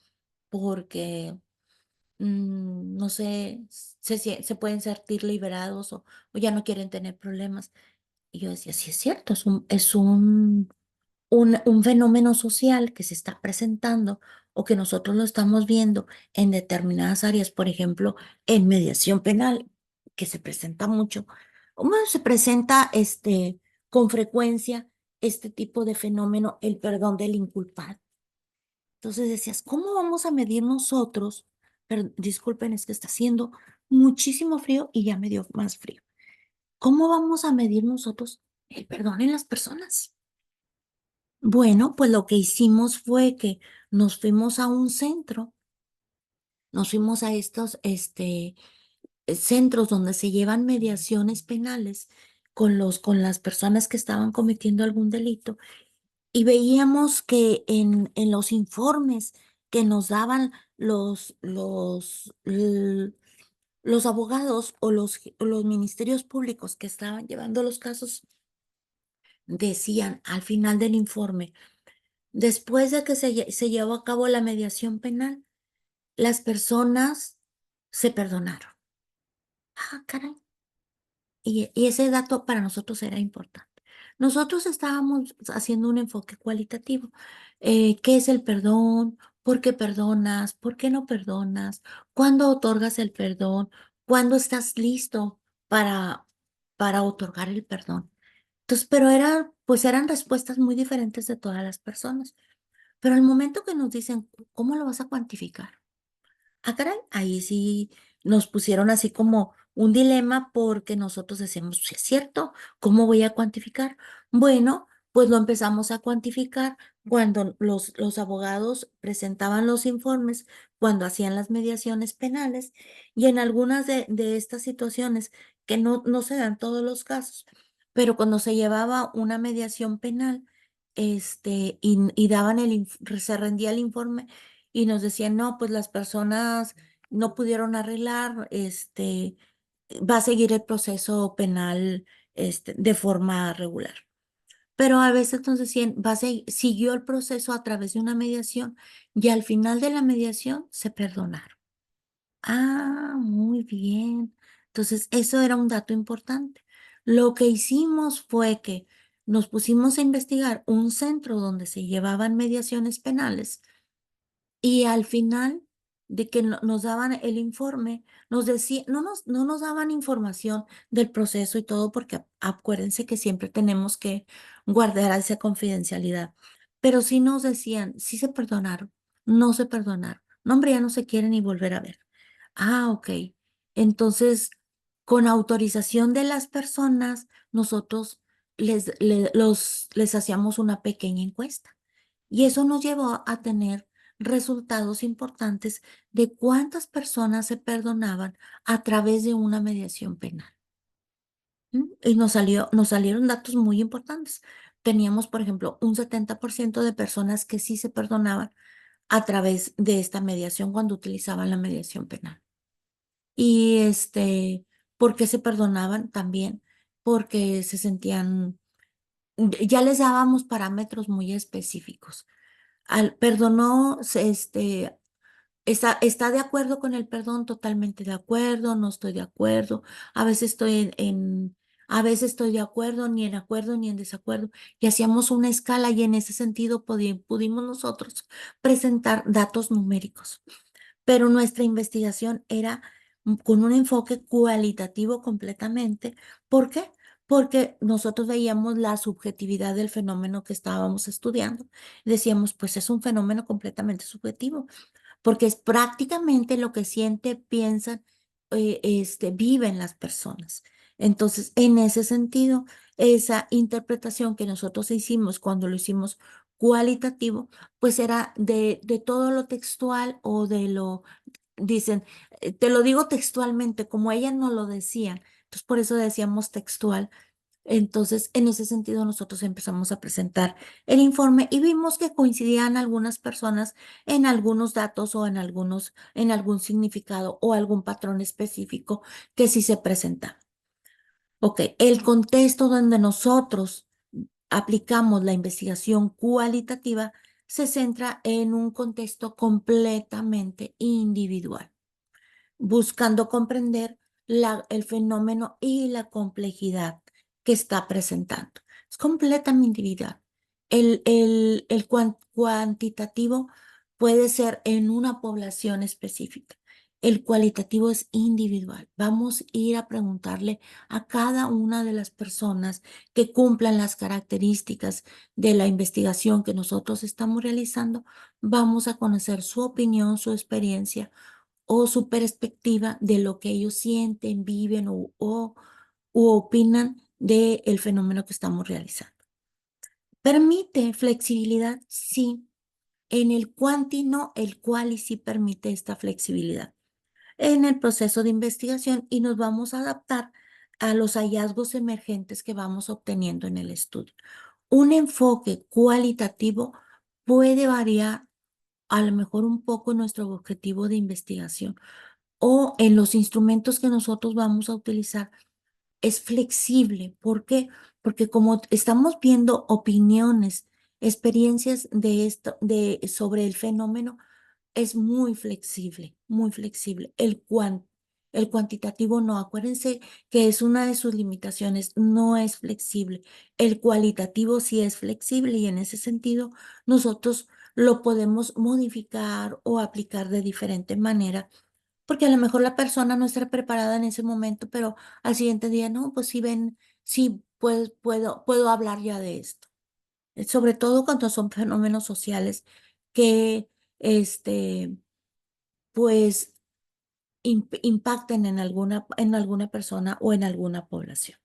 porque, no sé, se pueden sentir liberados o ya no quieren tener problemas. Y yo decía, sí es cierto, es un fenómeno social que se está presentando o que nosotros lo estamos viendo en determinadas áreas, por ejemplo, en mediación penal, que se presenta mucho. ¿Cómo se presenta con frecuencia este tipo de fenómeno, el perdón del inculpado? Entonces decías, ¿cómo vamos a medir nosotros? Pero, disculpen, es que está haciendo muchísimo frío y ya me dio más frío. ¿Cómo vamos a medir nosotros el perdón en las personas? Bueno, pues lo que hicimos fue que nos fuimos a un centro, nos fuimos a estos centros donde se llevan mediaciones penales con las personas que estaban cometiendo algún delito y veíamos que en los informes que nos daban los abogados o los ministerios públicos que estaban llevando los casos, decían al final del informe, después de que se llevó a cabo la mediación penal, las personas se perdonaron. Ah, caray. Y ese dato para nosotros era importante. Nosotros estábamos haciendo un enfoque cualitativo. ¿Qué es el perdón? ¿Por qué perdonas? ¿Por qué no perdonas? ¿Cuándo otorgas el perdón? ¿Cuándo estás listo para, para otorgar el perdón? Entonces, pero pues eran respuestas muy diferentes de todas las personas. Pero al momento que nos dicen, ¿cómo lo vas a cuantificar? Ah, caray, ahí sí nos pusieron así como un dilema porque nosotros decíamos, si es cierto, ¿cómo voy a cuantificar? Bueno, pues lo empezamos a cuantificar cuando los abogados presentaban los informes, cuando hacían las mediaciones penales y en algunas de estas situaciones, que no se dan todos los casos, pero cuando se llevaba una mediación penal, y daban se rendía el informe y nos decían, no, pues las personas no pudieron arreglar, va a seguir el proceso penal, de forma regular. Pero a veces nos decían, siguió el proceso a través de una mediación y al final de la mediación se perdonaron. Ah, muy bien. Entonces, eso era un dato importante. Lo que hicimos fue que nos pusimos a investigar un centro donde se llevaban mediaciones penales y al final de que nos daban el informe, nos decía, no nos daban información del proceso y todo, porque acuérdense que siempre tenemos que guardar esa confidencialidad. Pero sí nos decían, sí se perdonaron, no se perdonaron. No, hombre, ya no se quieren ni volver a ver. Ah, ok. Entonces, con autorización de las personas, nosotros les hacíamos una pequeña encuesta. Y eso nos llevó a tener resultados importantes de cuántas personas se perdonaban a través de una mediación penal. Y nos salieron datos muy importantes. Teníamos, por ejemplo, un 70% de personas que sí se perdonaban a través de esta mediación cuando utilizaban la mediación penal. Y ¿por qué se perdonaban? También porque se sentían ya les dábamos parámetros muy específicos. Perdonó, está de acuerdo con el perdón, totalmente de acuerdo, no estoy de acuerdo, a veces a veces estoy de acuerdo ni en desacuerdo. Y hacíamos una escala y en ese sentido pudimos nosotros presentar datos numéricos. Pero nuestra investigación era con un enfoque cualitativo completamente. ¿Por qué? Porque nosotros veíamos la subjetividad del fenómeno que estábamos estudiando. Decíamos, pues es un fenómeno completamente subjetivo porque es prácticamente lo que sienten, piensan, viven las personas. Entonces, en ese sentido, esa interpretación que nosotros hicimos cuando lo hicimos cualitativo, pues era de todo lo textual o de lo, dicen, te lo digo textualmente, como ella no lo decía, entonces por eso decíamos textual. Entonces, en ese sentido, nosotros empezamos a presentar el informe y vimos que coincidían algunas personas en algunos datos o en algún significado o algún patrón específico que sí se presenta. Ok, el contexto donde nosotros aplicamos la investigación cualitativa se centra en un contexto completamente individual buscando comprender el fenómeno y la complejidad que está presentando. Es completamente individual. El cuantitativo puede ser en una población específica. El cualitativo es individual. Vamos a ir a preguntarle a cada una de las personas que cumplan las características de la investigación que nosotros estamos realizando. Vamos a conocer su opinión, su experiencia o su perspectiva de lo que ellos sienten, viven u opinan del fenómeno que estamos realizando. ¿Permite flexibilidad? Sí. En el cuanti no, el quali sí permite esta flexibilidad en el proceso de investigación y nos vamos a adaptar a los hallazgos emergentes que vamos obteniendo en el estudio. Un enfoque cualitativo puede variar a lo mejor un poco nuestro objetivo de investigación o en los instrumentos que nosotros vamos a utilizar es flexible. ¿Por qué? Porque como estamos viendo opiniones, experiencias de esto, sobre el fenómeno, es muy flexible, muy flexible. El cuantitativo no, acuérdense que es una de sus limitaciones, no es flexible. El cualitativo sí es flexible y en ese sentido nosotros lo podemos modificar o aplicar de diferente manera porque a lo mejor la persona no está preparada en ese momento, pero al siguiente día, no, pues sí ven, sí, pues puedo hablar ya de esto. Sobre todo cuando son fenómenos sociales que, este, pues, impacten en alguna persona o en alguna población.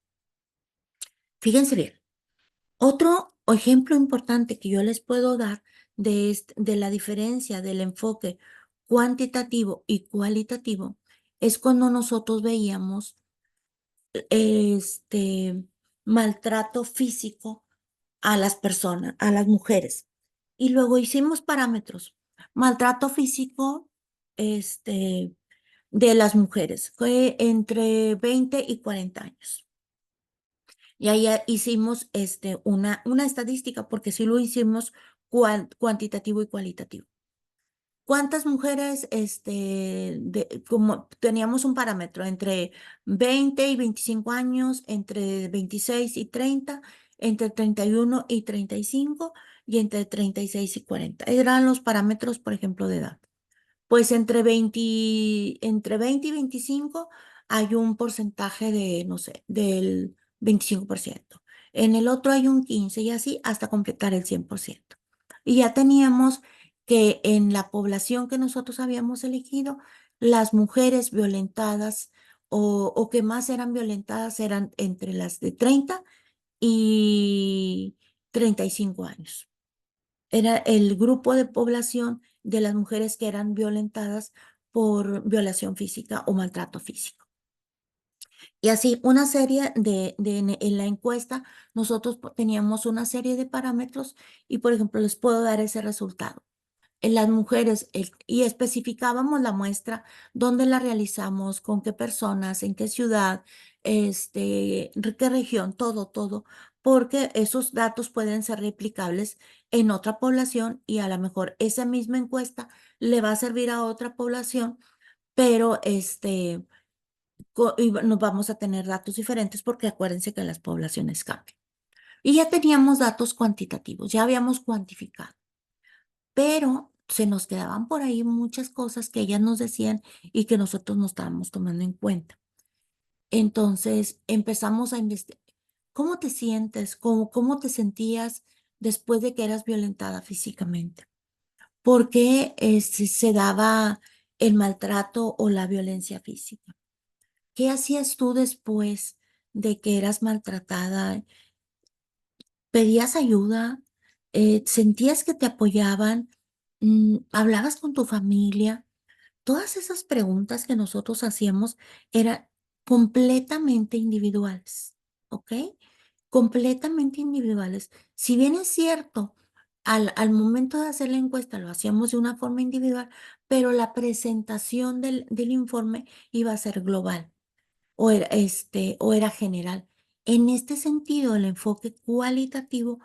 Fíjense bien, otro ejemplo importante que yo les puedo dar de la diferencia del enfoque cuantitativo y cualitativo es cuando nosotros veíamos este maltrato físico a las personas, a las mujeres. Y luego hicimos parámetros. Maltrato físico, de las mujeres, fue entre 20 y 40 años. Y ahí hicimos una estadística, porque sí lo hicimos cuantitativo y cualitativo. ¿Cuántas mujeres, como teníamos un parámetro entre 20 y 25 años, entre 26 y 30, entre 31 y 35 y entre 36 y 40? Eran los parámetros, por ejemplo, de edad. Pues entre 20 y 25 hay un porcentaje de, no sé, del 25%. En el otro hay un 15% y así hasta completar el 100%. Y ya teníamos que en la población que nosotros habíamos elegido, las mujeres violentadas o que más eran violentadas eran entre las de 30 y 35 años. Era el grupo de población de las mujeres que eran violentadas por violación física o maltrato físico. Y así, una serie en la encuesta, nosotros teníamos una serie de parámetros y, por ejemplo, les puedo dar ese resultado. En las mujeres, y especificábamos la muestra, dónde la realizamos, con qué personas, en qué ciudad, qué región, todo, todo, porque esos datos pueden ser replicables en otra población y a lo mejor esa misma encuesta le va a servir a otra población, pero y nos vamos a tener datos diferentes porque acuérdense que las poblaciones cambian. Y ya teníamos datos cuantitativos, ya habíamos cuantificado, pero se nos quedaban por ahí muchas cosas que ellas nos decían y que nosotros no estábamos tomando en cuenta. Entonces empezamos a investigar. ¿Cómo te sientes? ¿Cómo te sentías después de que eras violentada físicamente? ¿Por qué se daba el maltrato o la violencia física? ¿Qué hacías tú después de que eras maltratada? ¿Pedías ayuda? ¿Sentías que te apoyaban? ¿Hablabas con tu familia? Todas esas preguntas que nosotros hacíamos eran completamente individuales, ¿ok? Completamente individuales. Si bien es cierto, al momento de hacer la encuesta lo hacíamos de una forma individual, pero la presentación del informe iba a ser global o era general. En este sentido, el enfoque cualitativo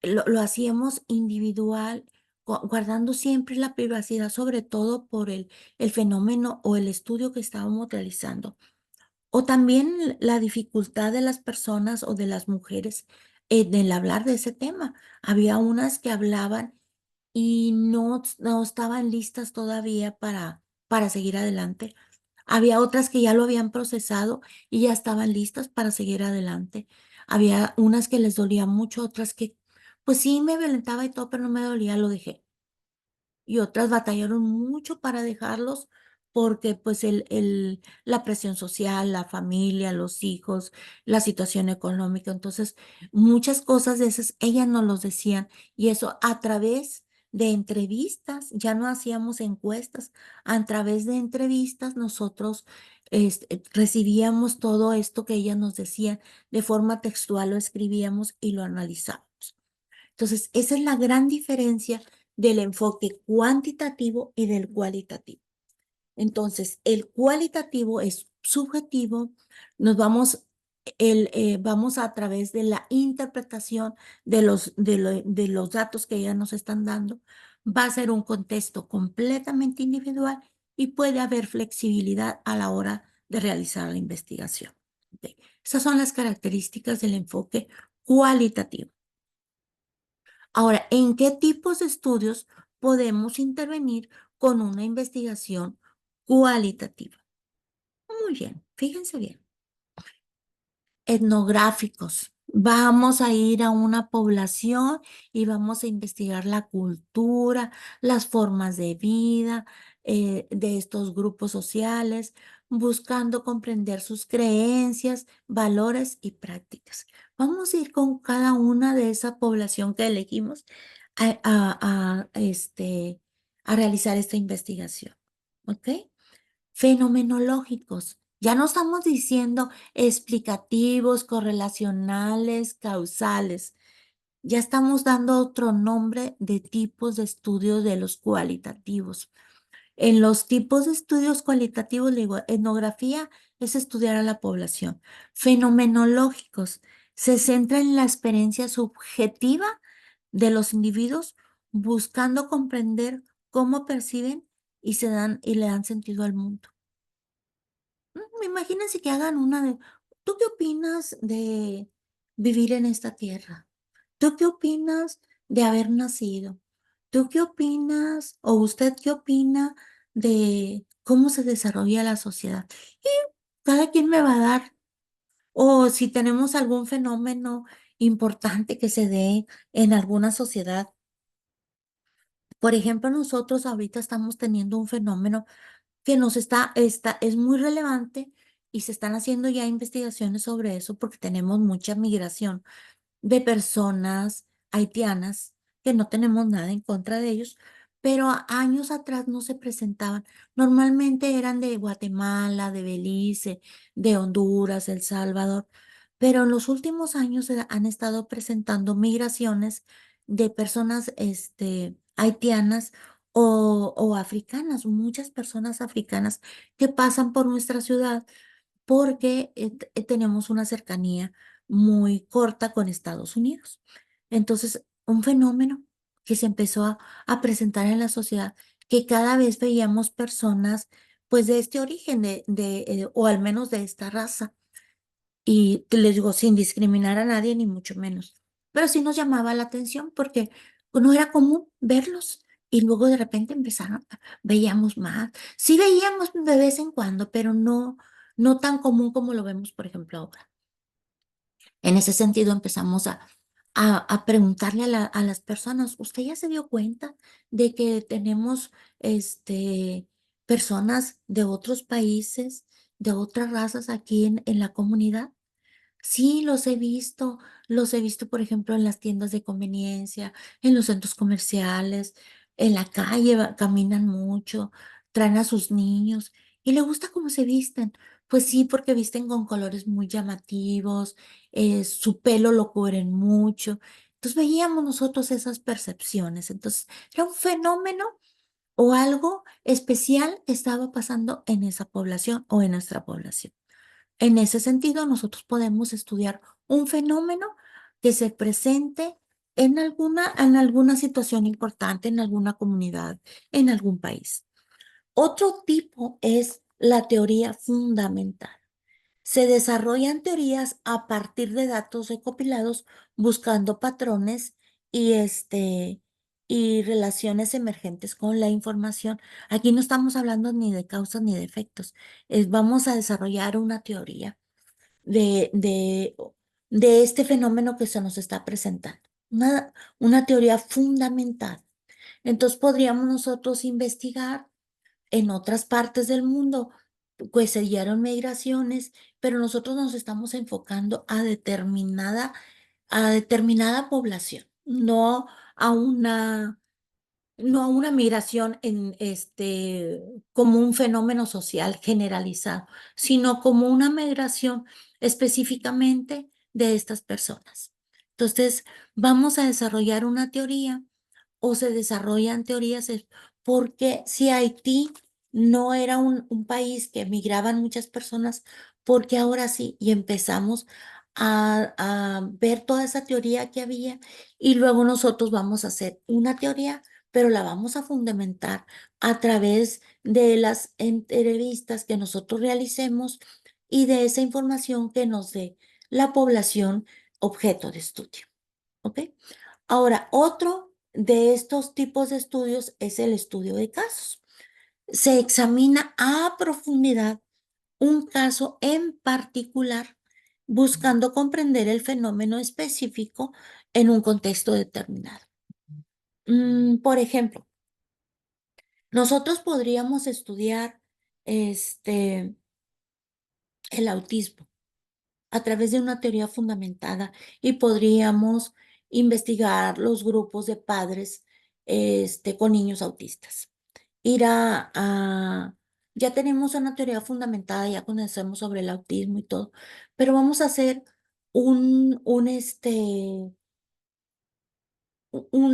lo hacíamos individual, guardando siempre la privacidad, sobre todo por el fenómeno o el estudio que estábamos realizando. O también la dificultad de las personas o de las mujeres en el hablar de ese tema. Había unas que hablaban y no estaban listas todavía para seguir adelante. Había otras que ya lo habían procesado y ya estaban listas para seguir adelante. Había unas que les dolía mucho, otras que, pues sí, me violentaba y todo, pero no me dolía, lo dejé. Y otras batallaron mucho para dejarlos porque pues la presión social, la familia, los hijos, la situación económica. Entonces, muchas cosas de esas, ellas nos los decían y eso a través de entrevistas, ya no hacíamos encuestas, a través de entrevistas nosotros recibíamos todo esto que ellas nos decían de forma textual, lo escribíamos y lo analizábamos. Entonces, esa es la gran diferencia del enfoque cuantitativo y del cualitativo. Entonces, el cualitativo es subjetivo, vamos a través de la interpretación de los datos que ya nos están dando, va a ser un contexto completamente individual y puede haber flexibilidad a la hora de realizar la investigación. ¿Ok? Esas son las características del enfoque cualitativo. Ahora, ¿en qué tipos de estudios podemos intervenir con una investigación cualitativa? Muy bien, fíjense bien. Etnográficos. Vamos a ir a una población y vamos a investigar la cultura, las formas de vida de estos grupos sociales, buscando comprender sus creencias, valores y prácticas. Vamos a ir con cada una de esa población que elegimos a realizar esta investigación. ¿Ok? Fenomenológicos. Ya no estamos diciendo explicativos, correlacionales, causales. Ya estamos dando otro nombre de tipos de estudios de los cualitativos. En los tipos de estudios cualitativos, le digo, etnografía es estudiar a la población. Fenomenológicos se centra en la experiencia subjetiva de los individuos buscando comprender cómo perciben y se dan y le dan sentido al mundo. Imagínense que hagan una de, ¿tú qué opinas de vivir en esta tierra? ¿Tú qué opinas de haber nacido? ¿Tú qué opinas o usted qué opina de cómo se desarrolla la sociedad? Y cada quien me va a dar, o si tenemos algún fenómeno importante que se dé en alguna sociedad. Por ejemplo, nosotros ahorita estamos teniendo un fenómeno que es muy relevante y se están haciendo ya investigaciones sobre eso porque tenemos mucha migración de personas haitianas que no tenemos nada en contra de ellos, pero años atrás no se presentaban. Normalmente eran de Guatemala, de Belice, de Honduras, El Salvador, pero en los últimos años se han estado presentando migraciones de personas haitianas o africanas, muchas personas africanas que pasan por nuestra ciudad porque tenemos una cercanía muy corta con Estados Unidos. Entonces, un fenómeno que se empezó a presentar en la sociedad, que cada vez veíamos personas, pues, de este origen, o al menos de esta raza. Y les digo, sin discriminar a nadie, ni mucho menos. Pero sí nos llamaba la atención porque no era común verlos. Y luego de repente veíamos más. Sí veíamos de vez en cuando, pero no tan común como lo vemos, por ejemplo, ahora. En ese sentido empezamos a preguntarle a las personas, ¿usted ya se dio cuenta de que tenemos personas de otros países, de otras razas aquí en la comunidad? Sí, los he visto, por ejemplo, en las tiendas de conveniencia, en los centros comerciales, en la calle, caminan mucho, traen a sus niños y le gusta cómo se visten. Pues sí, porque visten con colores muy llamativos, su pelo lo cubren mucho. Entonces veíamos nosotros esas percepciones. Entonces era un fenómeno o algo especial estaba pasando en esa población o en nuestra población. En ese sentido, nosotros podemos estudiar un fenómeno que se presente en alguna situación importante, en alguna comunidad, en algún país. Otro tipo es la teoría fundamental. Se desarrollan teorías a partir de datos recopilados buscando patrones y, y relaciones emergentes con la información. Aquí no estamos hablando ni de causas ni de efectos. Vamos a desarrollar una teoría de, de, de este fenómeno que se nos está presentando. Una teoría fundamental. Entonces podríamos nosotros investigar en otras partes del mundo, pues se dieron migraciones, pero nosotros nos estamos enfocando a determinada población, a una no a una migración como un fenómeno social generalizado, sino como una migración específicamente de estas personas. Entonces, vamos a desarrollar una teoría o se desarrollan teorías porque si Haití no era un país que emigraban muchas personas, porque ahora sí, y empezamos a ver toda esa teoría que había y luego nosotros vamos a hacer una teoría pero la vamos a fundamentar a través de las entrevistas que nosotros realicemos y de esa información que nos dé la población objeto de estudio. ¿Ok? Ahora, otro de estos tipos de estudios es el estudio de casos. Se examina a profundidad un caso en particular, buscando comprender el fenómeno específico en un contexto determinado. Por ejemplo, nosotros podríamos estudiar este, el autismo a través de una teoría fundamentada y podríamos investigar los grupos de padres con niños autistas. Ir ya tenemos una teoría fundamentada, ya conocemos sobre el autismo y todo, pero vamos a hacer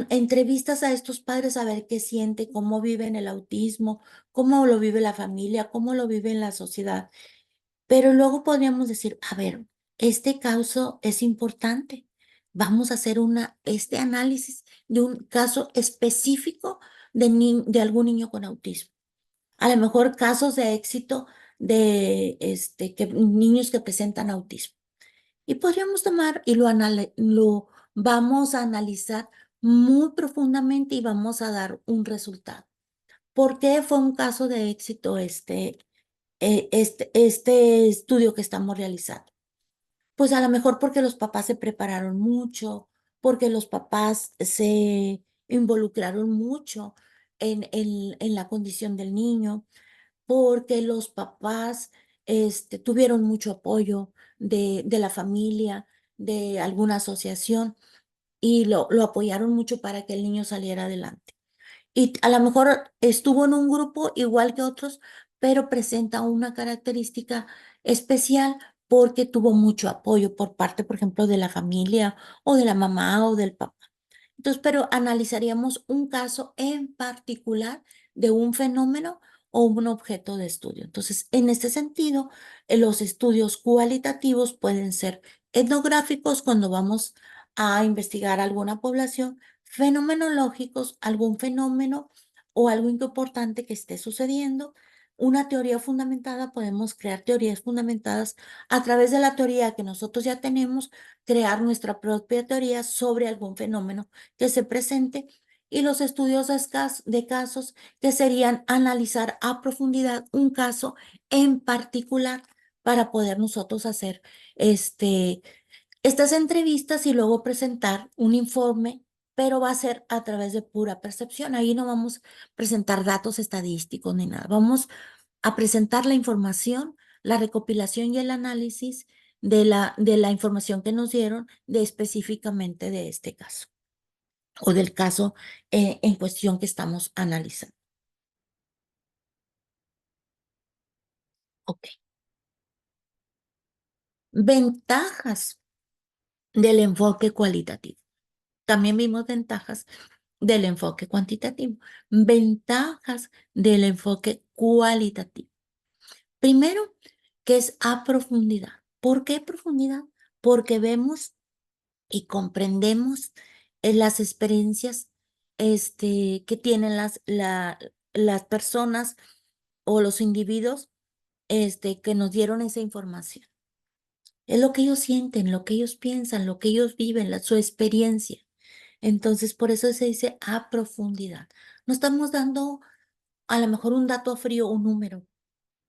entrevistas a estos padres a ver qué siente, cómo viven el autismo, cómo lo vive la familia, cómo lo vive en la sociedad. Pero luego podríamos decir, a ver, este caso es importante. Vamos a hacer este análisis de un caso específico de algún niño con autismo. A lo mejor casos de éxito de niños que presentan autismo. Y podríamos tomar y lo vamos a analizar muy profundamente y vamos a dar un resultado. ¿Por qué fue un caso de éxito este estudio que estamos realizando? Pues a lo mejor porque los papás se prepararon mucho, porque los papás se involucraron mucho en la condición del niño, porque los papás tuvieron mucho apoyo de la familia, de alguna asociación, y lo apoyaron mucho para que el niño saliera adelante. Y a lo mejor estuvo en un grupo igual que otros, pero presenta una característica especial porque tuvo mucho apoyo por parte, por ejemplo, de la familia o de la mamá o del papá. Entonces, pero analizaríamos un caso en particular de un fenómeno o un objeto de estudio. Entonces, en este sentido, los estudios cualitativos pueden ser etnográficos cuando vamos a investigar alguna población, fenomenológicos, algún fenómeno o algo importante que esté sucediendo. Una teoría fundamentada, podemos crear teorías fundamentadas a través de la teoría que nosotros ya tenemos, crear nuestra propia teoría sobre algún fenómeno que se presente, y los estudios de casos, que serían analizar a profundidad un caso en particular para poder nosotros hacer estas entrevistas y luego presentar un informe, pero va a ser a través de pura percepción. Ahí no vamos a presentar datos estadísticos ni nada. Vamos a presentar la información, la recopilación y el análisis de la información que nos dieron específicamente de este caso o del caso en cuestión que estamos analizando. Ok. Ventajas del enfoque cualitativo. También vimos ventajas del enfoque cuantitativo. Ventajas del enfoque cualitativo. Primero, que es a profundidad. ¿Por qué profundidad? Porque vemos y comprendemos las experiencias que tienen las personas o los individuos que nos dieron esa información. Es lo que ellos sienten, lo que ellos piensan, lo que ellos viven, su experiencia. Entonces, por eso se dice a profundidad. No estamos dando a lo mejor un dato frío, un número.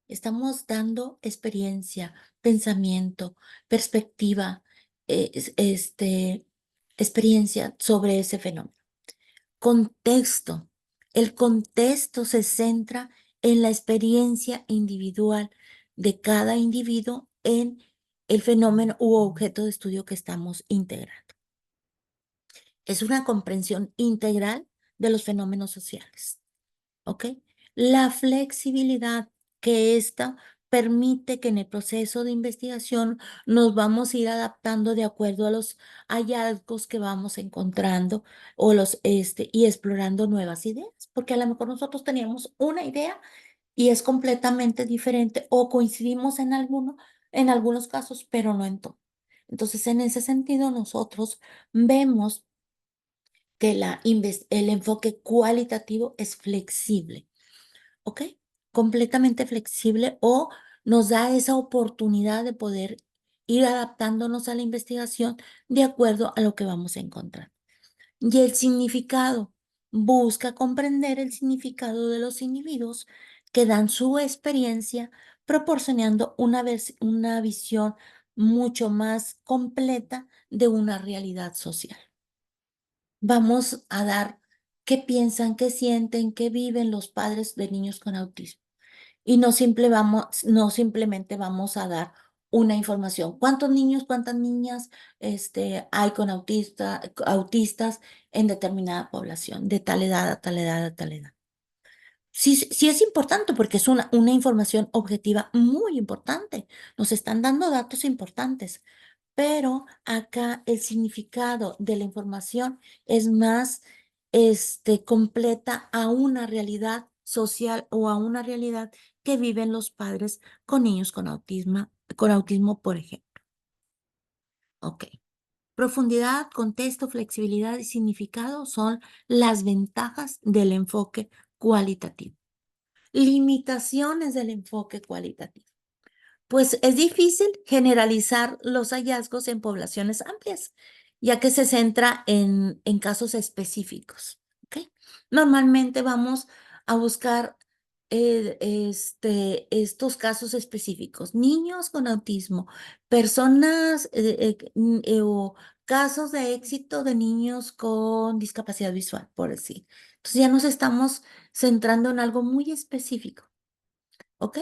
Estamos dando experiencia, pensamiento, perspectiva, experiencia sobre ese fenómeno. Contexto. El contexto se centra en la experiencia individual de cada individuo en el fenómeno u objeto de estudio que estamos integrando. Es una comprensión integral de los fenómenos sociales. ¿Ok? La flexibilidad que esta permite que en el proceso de investigación nos vamos a ir adaptando de acuerdo a los hallazgos que vamos encontrando y explorando nuevas ideas, porque a lo mejor nosotros teníamos una idea y es completamente diferente o coincidimos en algunos casos, pero no en todo. Entonces, en ese sentido, nosotros vemos que el enfoque cualitativo es flexible. ¿Ok? Completamente flexible o nos da esa oportunidad de poder ir adaptándonos a la investigación de acuerdo a lo que vamos a encontrar. Y el significado busca comprender el significado de los individuos que dan su experiencia, proporcionando una visión mucho más completa de una realidad social. Vamos a dar qué piensan, qué sienten, qué viven los padres de niños con autismo. Y no simplemente vamos a dar una información. ¿Cuántos niños, cuántas niñas hay con autistas en determinada población, de tal edad a tal edad a tal edad? Sí, sí es importante porque es una información objetiva muy importante. Nos están dando datos importantes, pero acá el significado de la información es más completa a una realidad social o a una realidad que viven los padres con niños con autismo, por ejemplo. Ok. Profundidad, contexto, flexibilidad y significado son las ventajas del enfoque cualitativo. Limitaciones del enfoque cualitativo. Pues es difícil generalizar los hallazgos en poblaciones amplias, ya que se centra en casos específicos. ¿Ok? Normalmente vamos a buscar estos casos específicos, niños con autismo, personas o casos de éxito de niños con discapacidad visual, por decir. Entonces ya nos estamos centrando en algo muy específico. ¿Ok?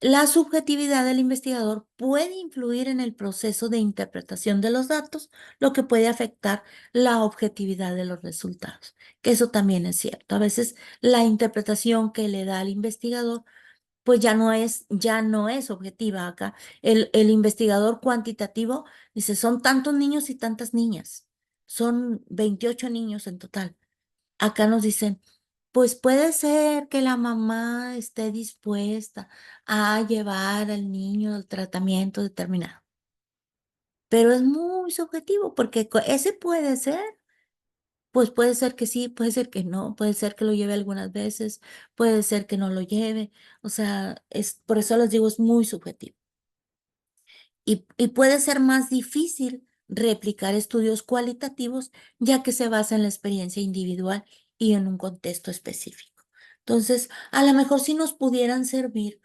La subjetividad del investigador puede influir en el proceso de interpretación de los datos, lo que puede afectar la objetividad de los resultados, que eso también es cierto. A veces la interpretación que le da al investigador, pues ya no es objetiva acá. El investigador cuantitativo dice, son tantos niños y tantas niñas, son 28 niños en total. Acá nos dicen, Pues puede ser que la mamá esté dispuesta a llevar al niño al tratamiento determinado, pero es muy subjetivo porque ese puede ser, pues puede ser que sí, puede ser que no, puede ser que lo lleve algunas veces, puede ser que no lo lleve, o sea, por eso les digo, es muy subjetivo. Y puede ser más difícil replicar estudios cualitativos, ya que se basa en la experiencia individual y en un contexto específico. Entonces, a lo mejor sí nos pudieran servir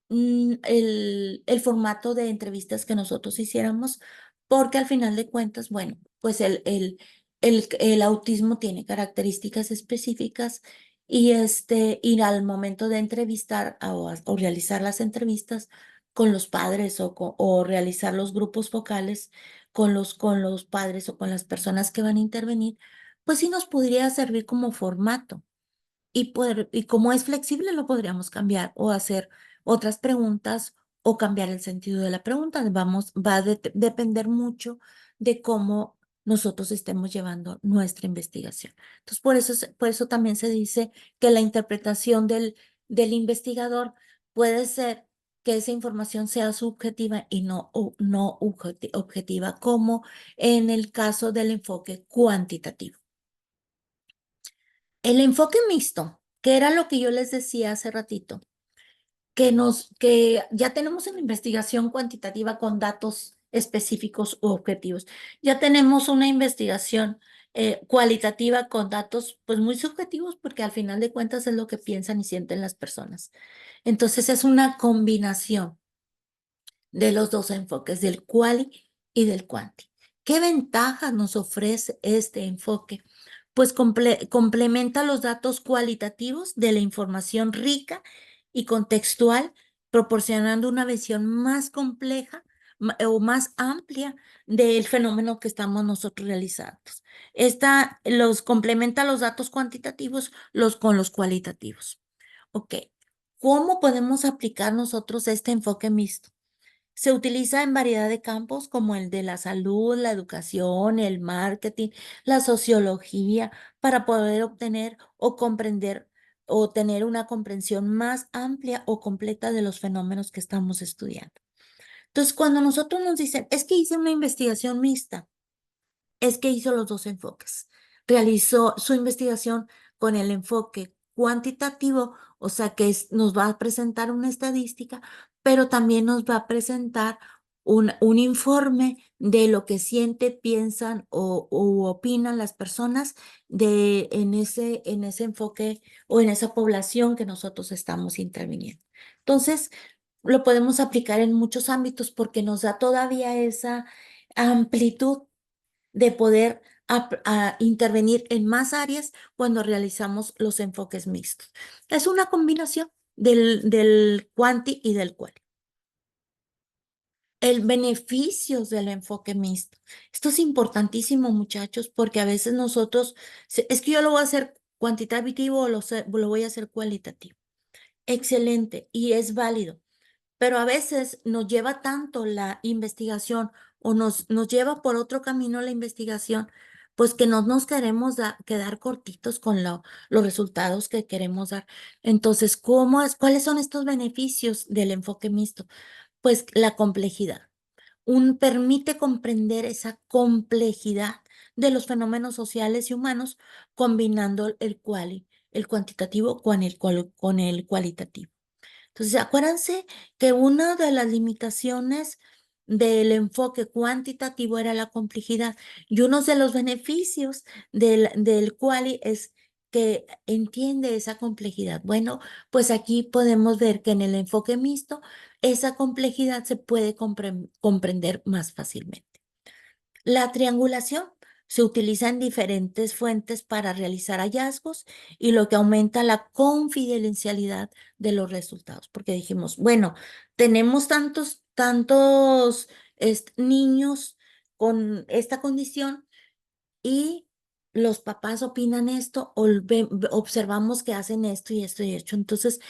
el formato de entrevistas que nosotros hiciéramos, porque al final de cuentas, bueno, pues el autismo tiene características específicas y al momento de entrevistar o realizar las entrevistas con los padres o realizar los grupos focales con los padres o con las personas que van a intervenir, pues sí nos podría servir como formato. Y como es flexible, lo podríamos cambiar o hacer otras preguntas o cambiar el sentido de la pregunta. Va a depender mucho de cómo nosotros estemos llevando nuestra investigación. Entonces, por eso también se dice que la interpretación del investigador puede ser que esa información sea subjetiva y no objetiva, como en el caso del enfoque cuantitativo. El enfoque mixto, que era lo que yo les decía hace ratito, que ya tenemos una investigación cuantitativa con datos específicos u objetivos. Ya tenemos una investigación cualitativa con datos pues muy subjetivos porque al final de cuentas es lo que piensan y sienten las personas. Entonces es una combinación de los dos enfoques, del quali y del quanti. ¿Qué ventajas nos ofrece este enfoque? Pues complementa los datos cualitativos de la información rica y contextual, proporcionando una visión más compleja o más amplia del fenómeno que estamos nosotros realizando. Esta los complementa los datos cuantitativos con los cualitativos. Ok, ¿cómo podemos aplicar nosotros este enfoque mixto? Se utiliza en variedad de campos como el de la salud, la educación, el marketing, la sociología, para poder obtener o comprender o tener una comprensión más amplia o completa de los fenómenos que estamos estudiando. Entonces, cuando nosotros nos dicen, es que hice una investigación mixta, es que hizo los dos enfoques. Realizó su investigación con el enfoque cuantitativo, o sea que nos va a presentar una estadística, pero también nos va a presentar un informe de lo que sienten, piensan o opinan las personas en ese enfoque o en esa población que nosotros estamos interviniendo. Entonces, lo podemos aplicar en muchos ámbitos porque nos da todavía esa amplitud de poder intervenir en más áreas cuando realizamos los enfoques mixtos. Es una combinación del cuanti y del quali. El beneficio del enfoque mixto. Esto es importantísimo, muchachos, porque a veces nosotros, es que yo lo voy a hacer cuantitativo o lo voy a hacer cualitativo. Excelente, y es válido. Pero a veces nos lleva tanto la investigación o nos lleva por otro camino la investigación, pues que no nos queremos quedar cortitos con los resultados que queremos dar. Entonces, ¿cuáles son estos beneficios del enfoque mixto? Pues la complejidad. Permite comprender esa complejidad de los fenómenos sociales y humanos combinando el cuantitativo con el cualitativo. Entonces, acuérdense que una de las limitaciones del enfoque cuantitativo era la complejidad y uno de los beneficios del quali es que entiende esa complejidad. Bueno, pues aquí podemos ver que en el enfoque mixto esa complejidad se puede comprender más fácilmente. La triangulación se utiliza en diferentes fuentes para realizar hallazgos y lo que aumenta la confidencialidad de los resultados, porque dijimos, bueno, tenemos tantos niños con esta condición y los papás opinan esto o observamos que hacen esto y esto y esto. Entonces,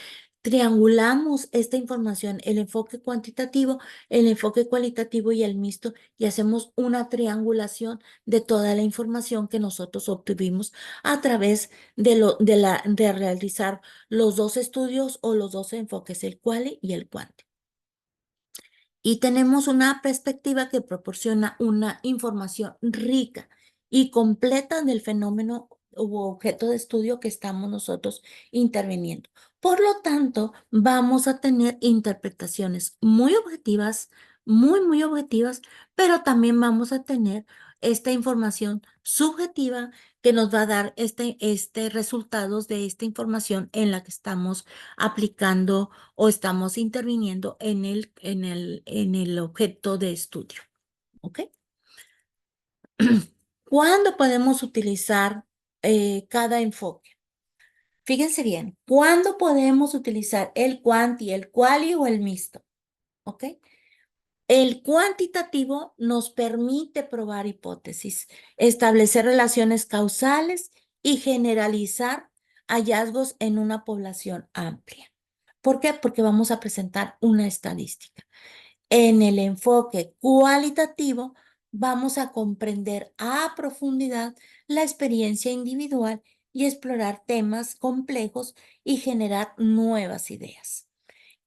triangulamos esta información, el enfoque cuantitativo, el enfoque cualitativo y el mixto, y hacemos una triangulación de toda la información que nosotros obtuvimos a través de realizar los dos estudios o los dos enfoques, el quali y el cuanti. Y tenemos una perspectiva que proporciona una información rica y completa del fenómeno u objeto de estudio que estamos nosotros interviniendo. Por lo tanto, vamos a tener interpretaciones muy objetivas, muy objetivas, pero también vamos a tener esta información subjetiva que nos va a dar resultados de esta información en la que estamos aplicando o estamos interviniendo en el objeto de estudio. ¿Ok? ¿Cuándo podemos utilizar cada enfoque? Fíjense bien, ¿cuándo podemos utilizar el cuanti, el quali o el mixto? ¿Ok? El cuantitativo nos permite probar hipótesis, establecer relaciones causales y generalizar hallazgos en una población amplia. ¿Por qué? Porque vamos a presentar una estadística. En el enfoque cualitativo, vamos a comprender a profundidad la experiencia individual y explorar temas complejos y generar nuevas ideas.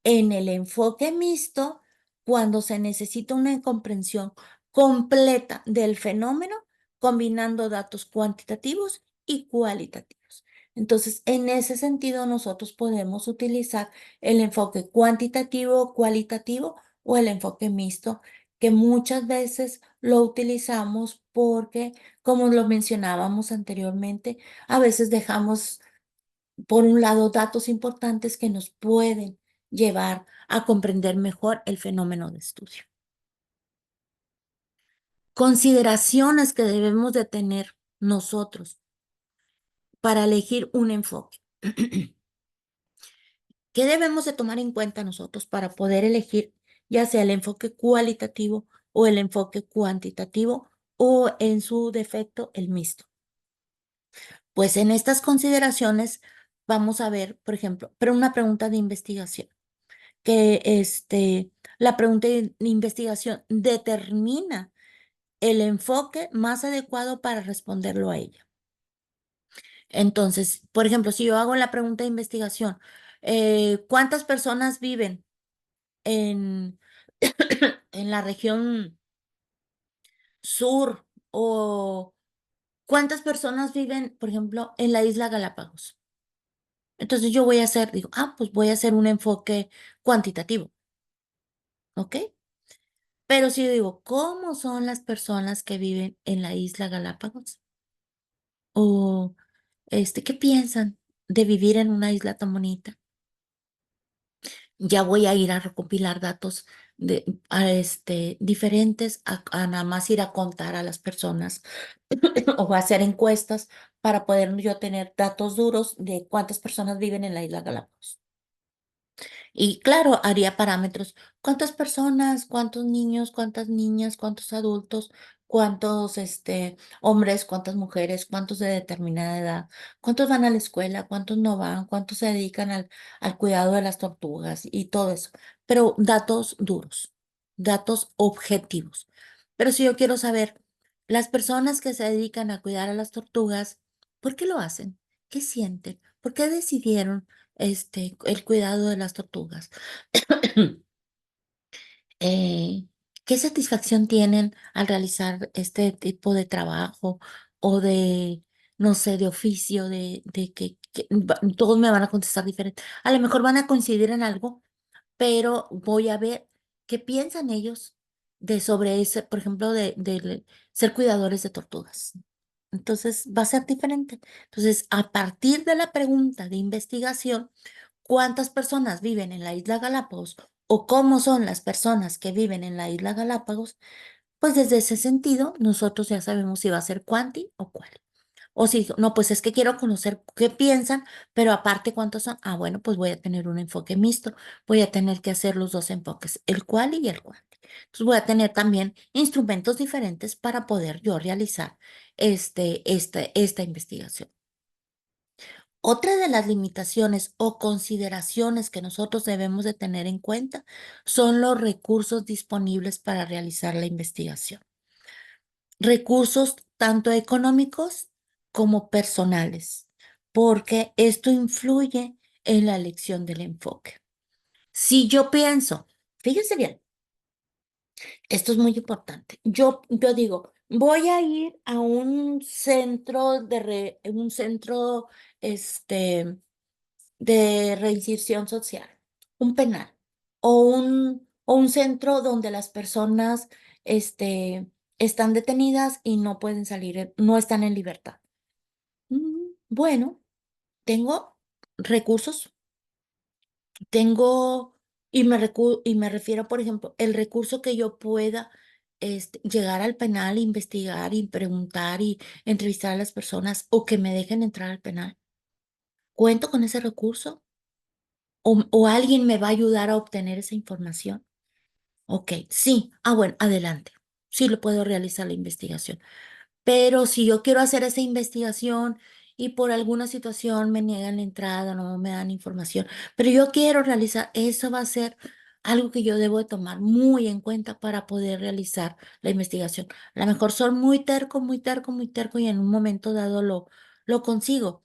En el enfoque mixto, cuando se necesita una comprensión completa del fenómeno, combinando datos cuantitativos y cualitativos. Entonces, en ese sentido, nosotros podemos utilizar el enfoque cuantitativo, cualitativo o el enfoque mixto, que muchas veces lo utilizamos porque, como lo mencionábamos anteriormente, a veces dejamos por un lado, datos importantes que nos pueden llevar a comprender mejor el fenómeno de estudio. Consideraciones que debemos de tener nosotros para elegir un enfoque. ¿Qué debemos de tomar en cuenta nosotros para poder elegir ya sea el enfoque cualitativo o el enfoque cuantitativo o en su defecto el mixto? Pues en estas consideraciones vamos a ver, por ejemplo, pero una pregunta de investigación. Que la pregunta de investigación determina el enfoque más adecuado para responderlo a ella. Entonces, por ejemplo, si yo hago la pregunta de investigación, ¿cuántas personas viven en, en la región sur o cuántas personas viven, por ejemplo, en la isla Galápagos? Entonces yo voy a hacer, digo, pues voy a hacer un enfoque cuantitativo, ¿ok? Pero si yo digo, ¿cómo son las personas que viven en la isla Galápagos? O, ¿qué piensan de vivir en una isla tan bonita? Ya voy a ir a recopilar datos diferentes a nada más ir a contar a las personas o a hacer encuestas para poder yo tener datos duros de cuántas personas viven en la isla Galápagos. Y claro, haría parámetros. ¿Cuántas personas, cuántos niños, cuántas niñas, cuántos adultos, cuántos hombres, cuántas mujeres, cuántos de determinada edad, cuántos van a la escuela, cuántos no van, cuántos se dedican al cuidado de las tortugas y todo eso? Pero datos duros, datos objetivos. Pero si yo quiero saber, las personas que se dedican a cuidar a las tortugas, ¿por qué lo hacen? ¿Qué sienten? ¿Por qué decidieron el cuidado de las tortugas? Eh, ¿Qué satisfacción tienen al realizar este tipo de trabajo o de, no sé, de oficio, de que todos me van a contestar diferente? A lo mejor van a coincidir en algo, pero voy a ver qué piensan ellos de sobre ese, por ejemplo, de ser cuidadores de tortugas. Entonces, va a ser diferente. Entonces, a partir de la pregunta de investigación, ¿cuántas personas viven en la isla Galápagos o cómo son las personas que viven en la isla Galápagos? Pues desde ese sentido, nosotros ya sabemos si va a ser cuanti o cual. O si no, pues es que quiero conocer qué piensan, pero aparte cuántos son. Bueno, pues voy a tener un enfoque mixto. Voy a tener que hacer los dos enfoques, el cual y el cuanti. Entonces voy a tener también instrumentos diferentes para poder yo realizar esta investigación. Otra de las limitaciones o consideraciones que nosotros debemos de tener en cuenta son los recursos disponibles para realizar la investigación. Recursos tanto económicos como personales, porque esto influye en la elección del enfoque. Si yo pienso, fíjese bien, esto es muy importante. Yo digo, voy a ir a un centro un centro, este, de reinserción social, un penal, o un centro donde las personas, están detenidas y no pueden salir, no están en libertad. Bueno, tengo recursos, tengo, y me refiero, por ejemplo, el recurso que yo pueda, llegar al penal, investigar y preguntar y entrevistar a las personas o que me dejen entrar al penal. ¿Cuento con ese recurso? ¿O alguien me va a ayudar a obtener esa información? Ok, sí. Ah, bueno, adelante. Sí lo puedo realizar la investigación. Pero si yo quiero hacer esa investigación y por alguna situación me niegan la entrada, no me dan información, pero yo quiero realizar, eso va a ser algo que yo debo de tomar muy en cuenta para poder realizar la investigación. A lo mejor son muy terco, muy terco, muy terco y en un momento dado lo consigo,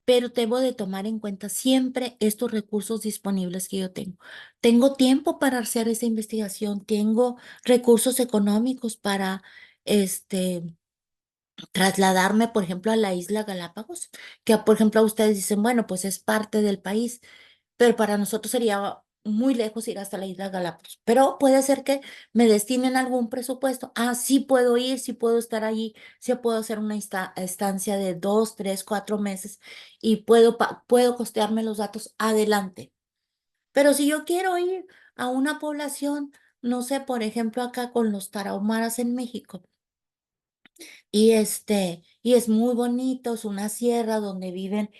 pero debo de tomar en cuenta siempre estos recursos disponibles que yo tengo. Tengo tiempo para hacer esa investigación, tengo recursos económicos para, este, trasladarme, por ejemplo, a la isla Galápagos, que por ejemplo ustedes dicen, bueno, pues es parte del país, pero para nosotros sería muy lejos ir hasta la isla Galápagos. Pero puede ser que me destinen algún presupuesto. Ah, sí puedo ir, sí puedo estar allí, sí puedo hacer una estancia de 2, 3, 4 meses y puedo costearme los datos adelante. Pero si yo quiero ir a una población, no sé, por ejemplo, acá con los tarahumaras en México, y es muy bonito, es una sierra donde viven,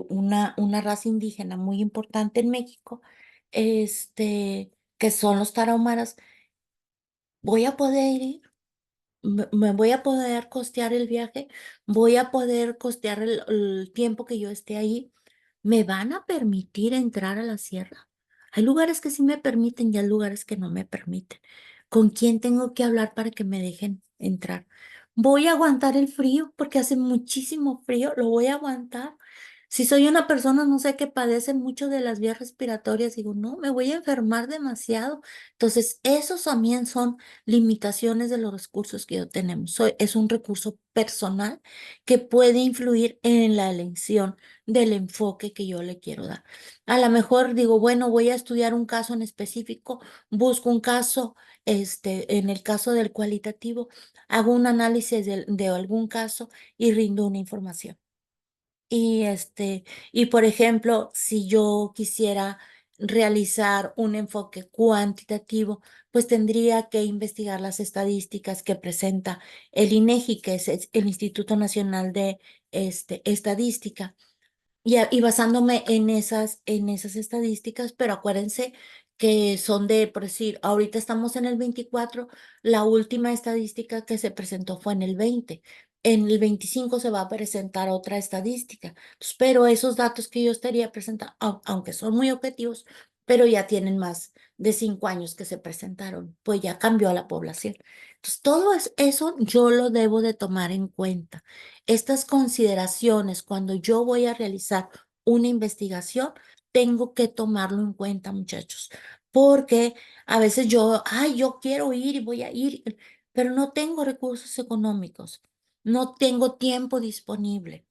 una raza indígena muy importante en México, que son los tarahumaras. ¿Voy a poder ir? ¿Me voy a poder costear el viaje? ¿Voy a poder costear el tiempo que yo esté ahí? ¿Me van a permitir entrar a la sierra? Hay lugares que sí me permiten y hay lugares que no me permiten. ¿Con quién tengo que hablar para que me dejen entrar? ¿Voy a aguantar el frío? Porque hace muchísimo frío, lo voy a aguantar. Si soy una persona, no sé, que padece mucho de las vías respiratorias, digo, no, me voy a enfermar demasiado. Entonces, esos también son limitaciones de los recursos que yo tenemos. Es un recurso personal que puede influir en la elección del enfoque que yo le quiero dar. A lo mejor digo, bueno, voy a estudiar un caso en específico, busco un caso, en el caso del cualitativo, hago un análisis de algún caso y rindo una información. Y por ejemplo, si yo quisiera realizar un enfoque cuantitativo, pues tendría que investigar las estadísticas que presenta el INEGI, que es el Instituto Nacional de Estadística. Y basándome en esas estadísticas, pero acuérdense que son de, por decir, ahorita estamos en el 24, la última estadística que se presentó fue en el 20. En el 25 se va a presentar otra estadística. Pero esos datos que yo estaría presentando, aunque son muy objetivos, pero ya tienen más de 5 años que se presentaron, pues ya cambió la población. Entonces, todo eso yo lo debo de tomar en cuenta. Estas consideraciones, cuando yo voy a realizar una investigación, tengo que tomarlo en cuenta, muchachos, porque a veces yo quiero ir y voy a ir, pero no tengo recursos económicos, no tengo tiempo disponible.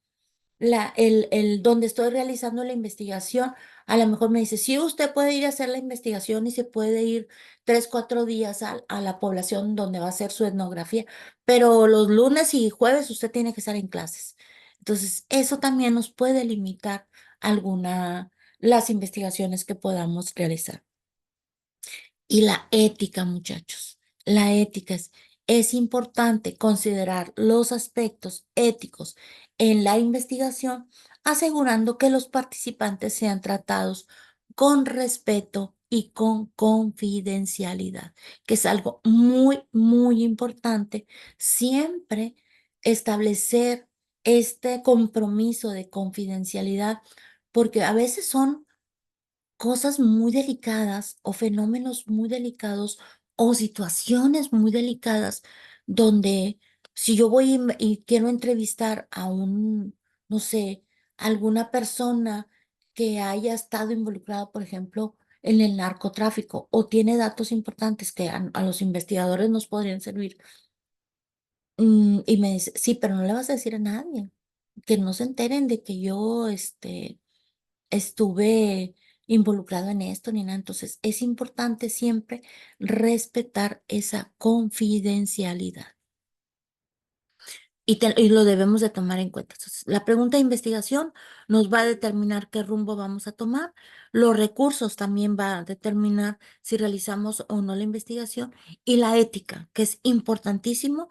Donde estoy realizando la investigación, a lo mejor me dice, sí, usted puede ir a hacer la investigación y se puede ir 3, 4 días a la población donde va a hacer su etnografía, pero los lunes y jueves usted tiene que estar en clases. Entonces, eso también nos puede limitar las investigaciones que podamos realizar. Y la ética, muchachos, la ética es importante considerar los aspectos éticos en la investigación, asegurando que los participantes sean tratados con respeto y con confidencialidad, que es algo muy, muy importante. Siempre establecer este compromiso de confidencialidad, porque a veces son cosas muy delicadas o fenómenos muy delicados o situaciones muy delicadas donde si yo voy y quiero entrevistar a no sé, alguna persona que haya estado involucrada, por ejemplo, en el narcotráfico o tiene datos importantes que a los investigadores nos podrían servir. Y me dice, sí, pero no le vas a decir a nadie, que no se enteren de que yo, estuve involucrado en esto ni nada. Entonces, es importante siempre respetar esa confidencialidad. Y lo debemos de tomar en cuenta. Entonces, la pregunta de investigación nos va a determinar qué rumbo vamos a tomar. Los recursos también va a determinar si realizamos o no la investigación. Y la ética, que es importantísimo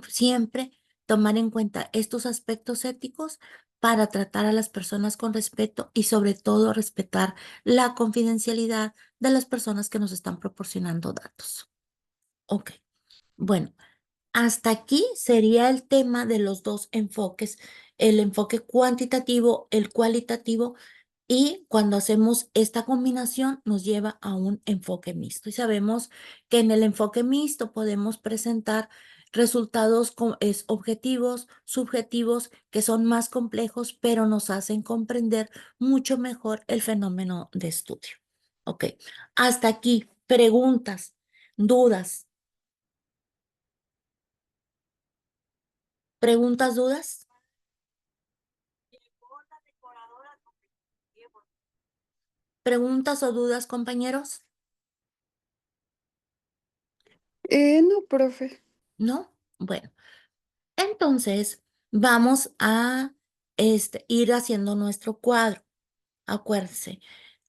siempre tomar en cuenta estos aspectos éticos para tratar a las personas con respeto y sobre todo respetar la confidencialidad de las personas que nos están proporcionando datos. Ok, bueno. Hasta aquí sería el tema de los dos enfoques, el enfoque cuantitativo, el cualitativo, y cuando hacemos esta combinación nos lleva a un enfoque mixto. Y sabemos que en el enfoque mixto podemos presentar resultados objetivos, subjetivos, que son más complejos, pero nos hacen comprender mucho mejor el fenómeno de estudio. Ok, hasta aquí, preguntas, dudas. ¿Preguntas, dudas? ¿Preguntas o dudas, compañeros? No, profe. ¿No? Bueno, entonces vamos a ir haciendo nuestro cuadro. Acuérdense,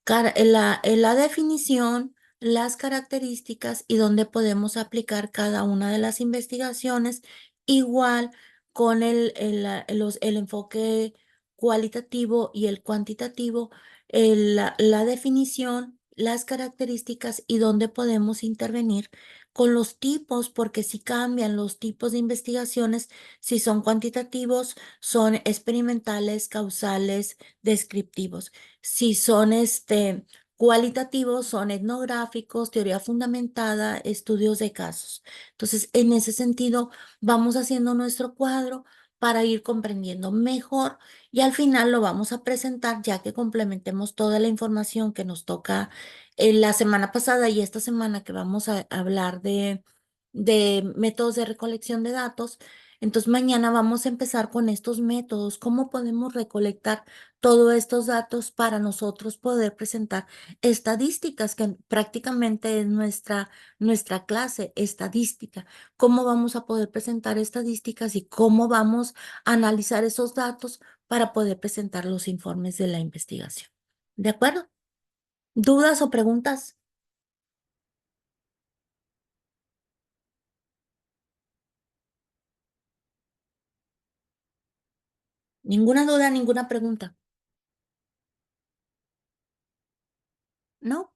en la definición, las características y dónde podemos aplicar cada una de las investigaciones, igual con el enfoque cualitativo y el cuantitativo, la definición, las características y dónde podemos intervenir con los tipos, porque si cambian los tipos de investigaciones, si son cuantitativos, son experimentales, causales, descriptivos. Si son cualitativos, son etnográficos, teoría fundamentada, estudios de casos. Entonces, en ese sentido, vamos haciendo nuestro cuadro para ir comprendiendo mejor y al final lo vamos a presentar ya que complementemos toda la información que nos toca la semana pasada y esta semana que vamos a hablar de métodos de recolección de datos. Entonces, mañana vamos a empezar con estos métodos, cómo podemos recolectar todos estos datos para nosotros poder presentar estadísticas, que prácticamente es nuestra clase, estadística. ¿Cómo vamos a poder presentar estadísticas y cómo vamos a analizar esos datos para poder presentar los informes de la investigación? ¿De acuerdo? ¿Dudas o preguntas? ¿Ninguna duda, ninguna pregunta? ¿No?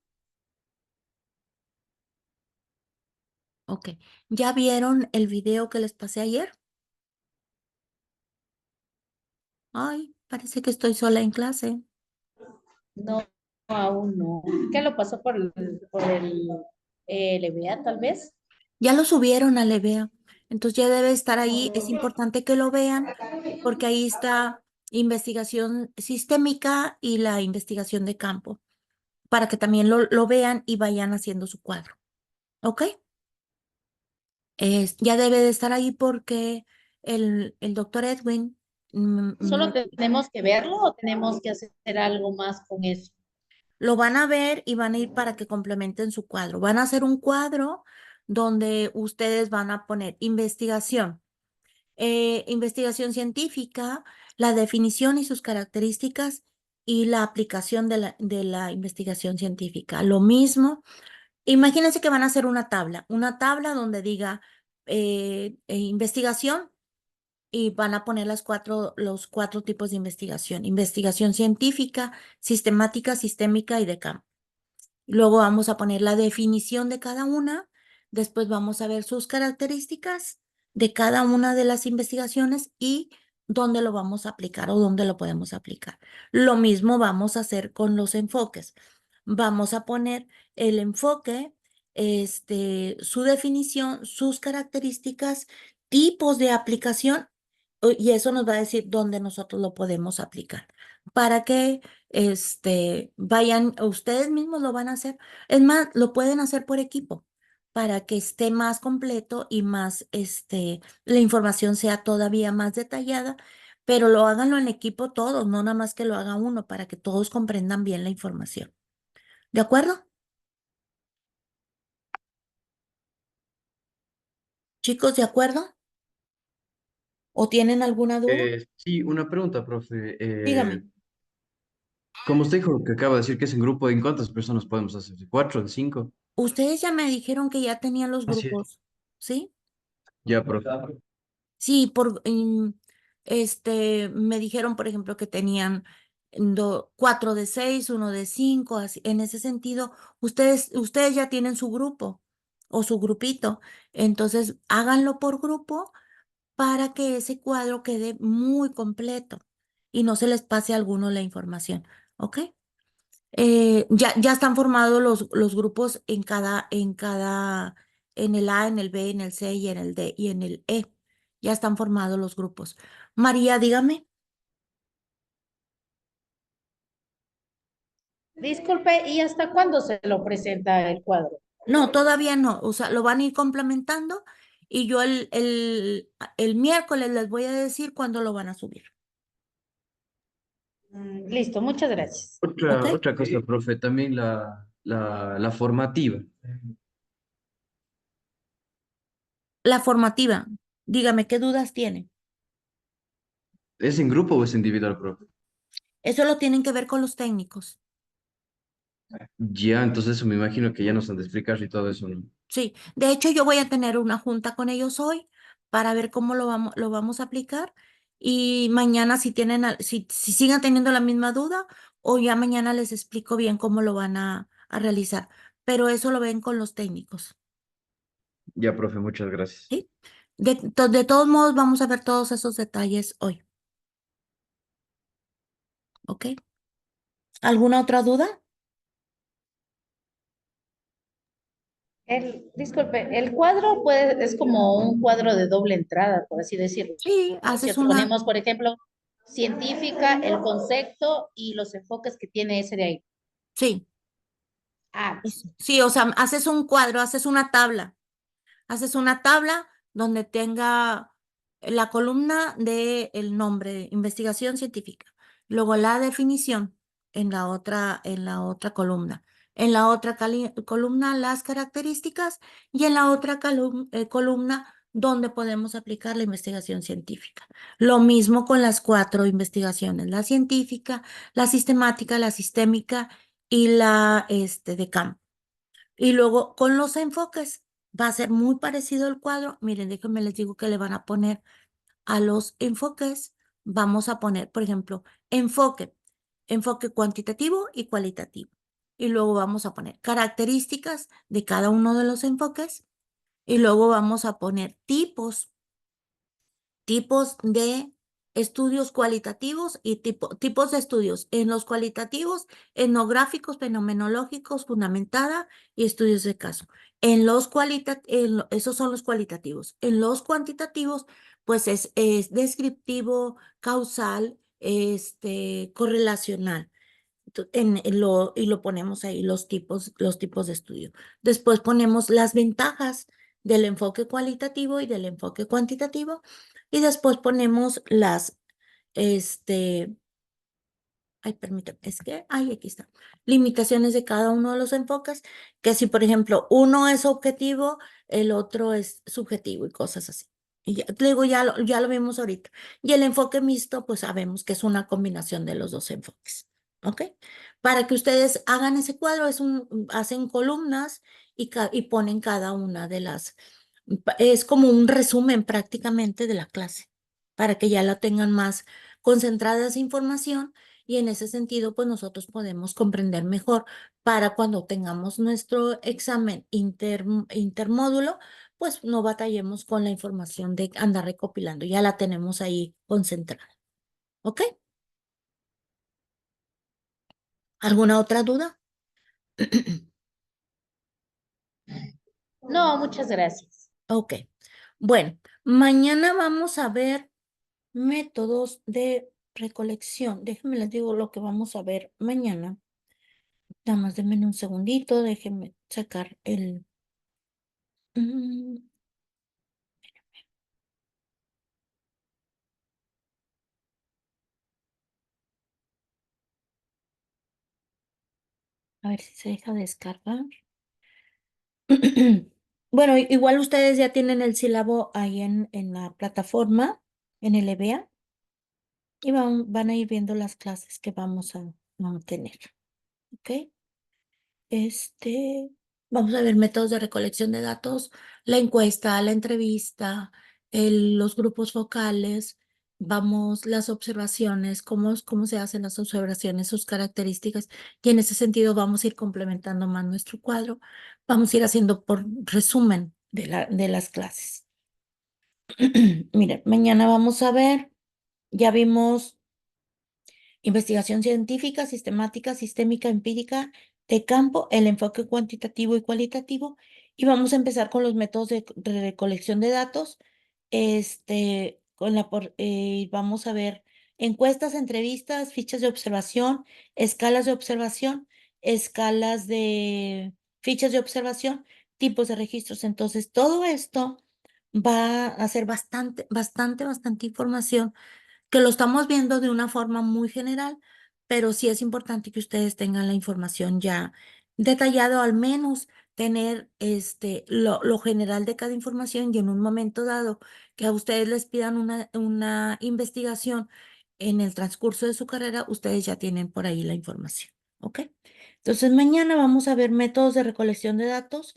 Ok. ¿Ya vieron el video que les pasé ayer? Ay, parece que estoy sola en clase. No, aún no. ¿Qué lo pasó por el LBA, tal vez? Ya lo subieron a Levea, entonces ya debe estar ahí. Es importante que lo vean porque ahí está investigación sistémica y la investigación de campo, para que también lo vean y vayan haciendo su cuadro. ¿Ok? Ya debe de estar ahí porque el doctor Edwin ¿Solo tenemos que verlo o tenemos que hacer algo más con eso? lo van a ver y van a ir para que complementen su cuadro. Van a hacer un cuadro donde ustedes van a poner investigación científica, la definición y sus características y la aplicación de la investigación científica. Lo mismo, imagínense que van a hacer una tabla donde diga investigación y van a poner los cuatro tipos de investigación: investigación científica, sistemática, sistémica y de campo. Luego vamos a poner la definición de cada una, después vamos a ver sus características de cada una de las investigaciones y dónde lo vamos a aplicar o dónde lo podemos aplicar. Lo mismo vamos a hacer con los enfoques. Vamos a poner el enfoque, su definición, sus características, tipos de aplicación, y eso nos va a decir dónde nosotros lo podemos aplicar. Para que vayan, ustedes mismos lo van a hacer. Es más, lo pueden hacer por equipo para que esté más completo y más, la información sea todavía más detallada, pero lo háganlo en equipo todos, no nada más que lo haga uno, para que todos comprendan bien la información. ¿De acuerdo? Chicos, ¿de acuerdo? ¿O tienen alguna duda? Sí, una pregunta, profe. Dígame. Como usted dijo que acaba de decir que es en grupo, ¿en cuántas personas podemos hacer? ¿De cuatro, de cinco? Ustedes ya me dijeron que ya tenían los Así es. grupos, ¿sí? Ya, profe. Sí, me dijeron, por ejemplo, que tenían 4 de 6, 1 de 5, así. En ese sentido, ustedes ya tienen su grupo o su grupito. Entonces, háganlo por grupo para que ese cuadro quede muy completo y no se les pase a alguno la información, ¿ok? Ya están formados los grupos en el A, en el B, en el C y en el D y en el E. Ya están formados los grupos. María, dígame. Disculpe, ¿y hasta cuándo se lo presenta el cuadro? No, todavía no. O sea, lo van a ir complementando y yo el miércoles les voy a decir cuándo lo van a subir. Listo, muchas gracias. ¿Ok? Otra cosa, profe, también la formativa. La formativa. Dígame, ¿qué dudas tiene? ¿Es en grupo o es individual, profe? Eso lo tienen que ver con los técnicos. Ya, entonces eso me imagino que ya nos han de explicar y todo eso, ¿no? Sí, de hecho yo voy a tener una junta con ellos hoy para ver cómo lo vamos a aplicar y mañana si tienen, si siguen teniendo la misma duda o ya mañana les explico bien cómo lo van a realizar, pero eso lo ven con los técnicos, Ya, profe, muchas gracias. ¿sí? De todos modos vamos a ver todos esos detalles hoy, ¿ok? ¿Alguna otra duda? Disculpe, el cuadro es como un cuadro de doble entrada, por así decirlo. Sí, Si haces una, ponemos, por ejemplo, científica, el concepto y los enfoques que tiene ese de ahí. sí, Ah, sí, o sea, haces un cuadro, haces una tabla. Haces una tabla donde tenga la columna de el nombre, investigación científica. Luego la definición en la otra columna. En la otra columna las características y en la otra columna donde podemos aplicar la investigación científica. Lo mismo con las 4 investigaciones, la científica, la sistemática, la sistémica y la de campo. Y luego con los enfoques va a ser muy parecido el cuadro. Miren, déjenme les digo que le van a poner a los enfoques. Vamos a poner, por ejemplo, enfoque cuantitativo y cualitativo. Y luego vamos a poner características de cada uno de los enfoques. Y luego vamos a poner tipos de estudios cualitativos y tipos de estudios. En los cualitativos, etnográficos, fenomenológicos, fundamentada y estudios de caso. Esos son los cualitativos. En los cuantitativos, pues es descriptivo, causal, correlacional. Y lo ponemos ahí, los tipos de estudio. Después ponemos las ventajas del enfoque cualitativo y del enfoque cuantitativo. Y después ponemos este, ay, permítame, aquí está. Limitaciones de cada uno de los enfoques, que si, por ejemplo, uno es objetivo, el otro es subjetivo y cosas así. Y ya, te digo, ya lo vimos ahorita. Y el enfoque mixto, pues sabemos que es una combinación de los dos enfoques. ¿Ok? Para que ustedes hagan ese cuadro, hacen columnas y ponen cada una de es como un resumen prácticamente de la clase, para que ya la tengan más concentrada esa información y en ese sentido, pues nosotros podemos comprender mejor para cuando tengamos nuestro examen intermódulo, pues no batallemos con la información de andar recopilando. Ya la tenemos ahí concentrada. ¿Ok? ¿Alguna otra duda? No, muchas gracias. Ok. Bueno, mañana vamos a ver métodos de recolección. Déjenme les digo lo que vamos a ver mañana. Nada más denme un segundito, déjenme sacar el... Mm, a ver si se deja descargar. Bueno, igual ustedes ya tienen el sílabo ahí en la plataforma, en el EBA, y van a ir viendo las clases que vamos a tener. ¿Ok? Vamos a ver métodos de recolección de datos, la encuesta, la entrevista, los grupos focales, las observaciones, cómo se hacen las observaciones, sus características, y en ese sentido vamos a ir complementando más nuestro cuadro. Vamos a ir haciendo por resumen de las clases. Miren, mañana vamos a ver, ya vimos investigación científica, sistemática, sistémica, empírica, de campo, el enfoque cuantitativo y cualitativo. Y vamos a empezar con los métodos de recolección de datos. Vamos a ver encuestas, entrevistas, fichas de observación, escalas de observación, escalas de fichas de observación, tipos de registros. Entonces, todo esto va a ser bastante información que lo estamos viendo de una forma muy general, pero sí es importante que ustedes tengan la información ya detallado, al menos tener lo general de cada información y en un momento dado que a ustedes les pidan una investigación en el transcurso de su carrera, ustedes ya tienen por ahí la información, ¿ok? Entonces mañana vamos a ver métodos de recolección de datos,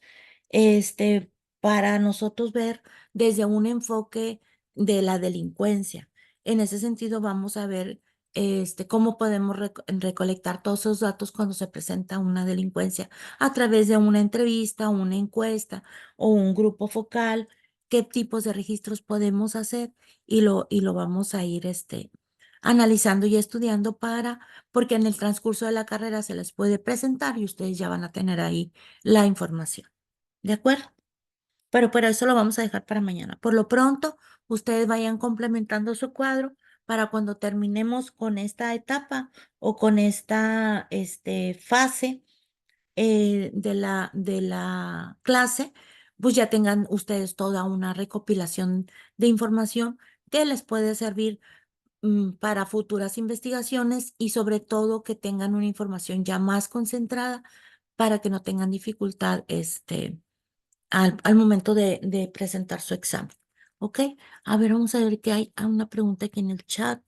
para nosotros ver desde un enfoque de la delincuencia. En ese sentido, vamos a ver cómo podemos recolectar todos esos datos cuando se presenta una delincuencia a través de una entrevista, una encuesta o un grupo focal, qué tipos de registros podemos hacer y lo vamos a ir analizando y estudiando porque en el transcurso de la carrera se les puede presentar y ustedes ya van a tener ahí la información. ¿De acuerdo? Pero eso lo vamos a dejar para mañana. Por lo pronto, ustedes vayan complementando su cuadro para cuando terminemos con esta etapa o con esta fase de la clase, pues ya tengan ustedes toda una recopilación de información que les puede servir para futuras investigaciones y sobre todo que tengan una información ya más concentrada para que no tengan dificultad al momento de presentar su examen. ¿Ok? A ver, vamos a ver que hay una pregunta aquí en el chat.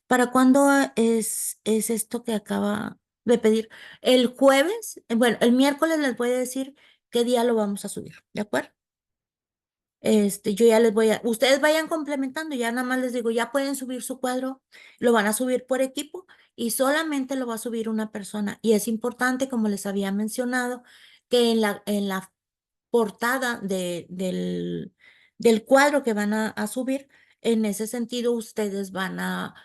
¿Para cuándo es esto que acaba de pedir? El jueves, bueno, el miércoles les voy a decir qué día lo vamos a subir, ¿de acuerdo? Yo ya ustedes vayan complementando, ya nada más les digo, ya pueden subir su cuadro, lo van a subir por equipo y solamente lo va a subir una persona. Y es importante, como les había mencionado, que en la portada del cuadro que van a subir. En ese sentido, ustedes van a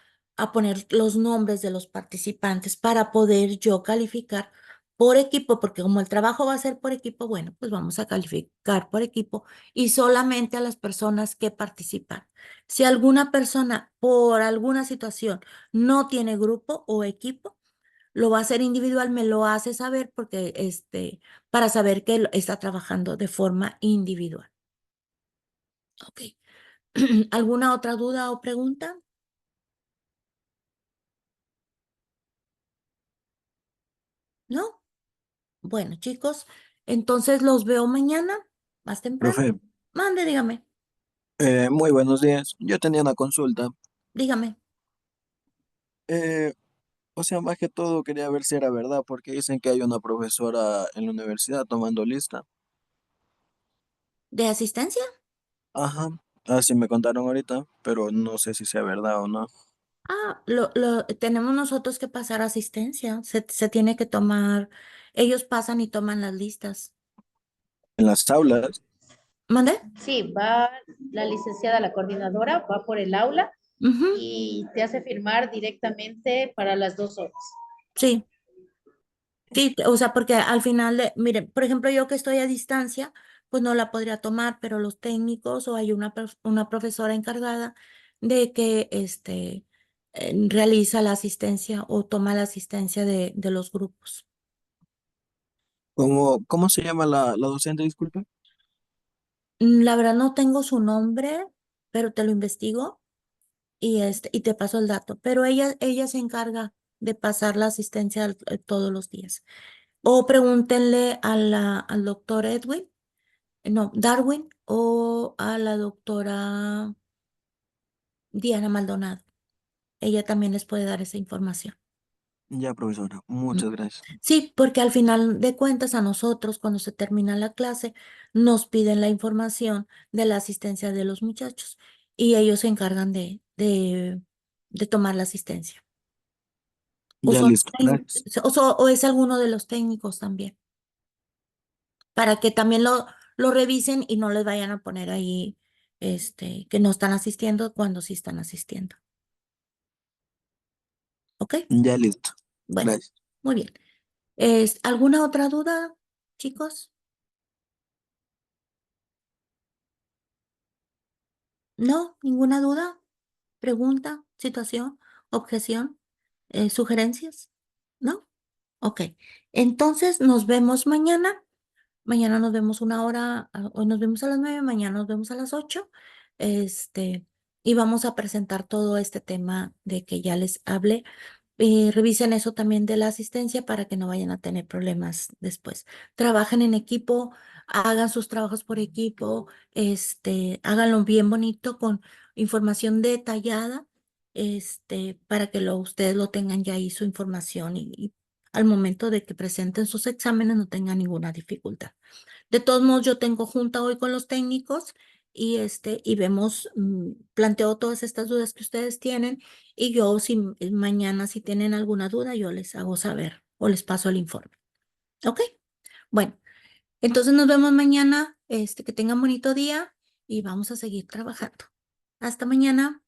poner los nombres de los participantes para poder yo calificar por equipo, porque como el trabajo va a ser por equipo, bueno, pues vamos a calificar por equipo y solamente a las personas que participan. Si alguna persona por alguna situación no tiene grupo o equipo, lo va a hacer individual, me lo hace saber porque para saber que él está trabajando de forma individual. Ok. ¿Alguna otra duda o pregunta? ¿No? Bueno, chicos, entonces los veo mañana, más temprano. Profe, Mande, dígame, muy buenos días. Yo tenía una consulta. dígame. Eh, o sea, más que todo quería ver si era verdad, porque dicen que hay una profesora en la universidad tomando lista. ¿De asistencia? Ajá, así me contaron ahorita, pero no sé si sea verdad o no. Tenemos nosotros que pasar asistencia. Se tiene que tomar, ellos pasan y toman las listas. En las aulas, ¿Mande? Sí, va la licenciada, la coordinadora, va por el aula Ujú, y te hace firmar directamente para las 2 horas. sí, sí, o sea, porque al final, miren, por ejemplo, yo que estoy a distancia, pues no la podría tomar, pero los técnicos o hay una profesora encargada de que realiza la asistencia o toma la asistencia de los grupos. ¿Cómo se llama la docente, disculpe? La verdad no tengo su nombre, pero te lo investigo y te paso el dato. Pero ella se encarga de pasar la asistencia todos los días. O pregúntenle al doctor Edwin, no, Darwin, o a la doctora Diana Maldonado. Ella también les puede dar esa información. Ya, profesora, Mm. muchas gracias. Sí, porque al final de cuentas a nosotros, cuando se termina la clase, nos piden la información de la asistencia de los muchachos y ellos se encargan de tomar la asistencia. O Ya son, listo, gracias. o es alguno de los técnicos también, para que también lo revisen y no les vayan a poner ahí que no están asistiendo cuando sí están asistiendo. ¿Ok? Ya listo, Bueno, gracias. muy bien. ¿Alguna otra duda, chicos? ¿No? ¿Ninguna duda? ¿Pregunta? ¿Situación? ¿Objeción? ¿Sugerencias? ¿No? Ok. Entonces nos vemos mañana. Mañana nos vemos una hora, hoy nos vemos a las 9, mañana nos vemos a las 8. Este, y vamos a presentar todo este tema de que ya les hablé. Revisen eso también de la asistencia para que no vayan a tener problemas después. Trabajen en equipo, hagan sus trabajos por equipo, háganlo bien bonito con información detallada, para que ustedes lo tengan ya ahí su información y al momento de que presenten sus exámenes no tengan ninguna dificultad. De todos modos, yo tengo junta hoy con los técnicos y vemos, planteo todas estas dudas que ustedes tienen y yo si mañana si tienen alguna duda, yo les hago saber o les paso el informe. ¿Ok? Bueno, entonces nos vemos mañana, que tengan bonito día y vamos a seguir trabajando. Hasta mañana.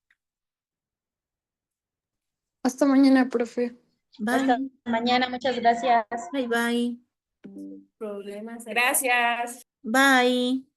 Hasta mañana, profe. Hasta Bye. mañana, muchas gracias. Bye, bye. Problemas. Gracias. Bye.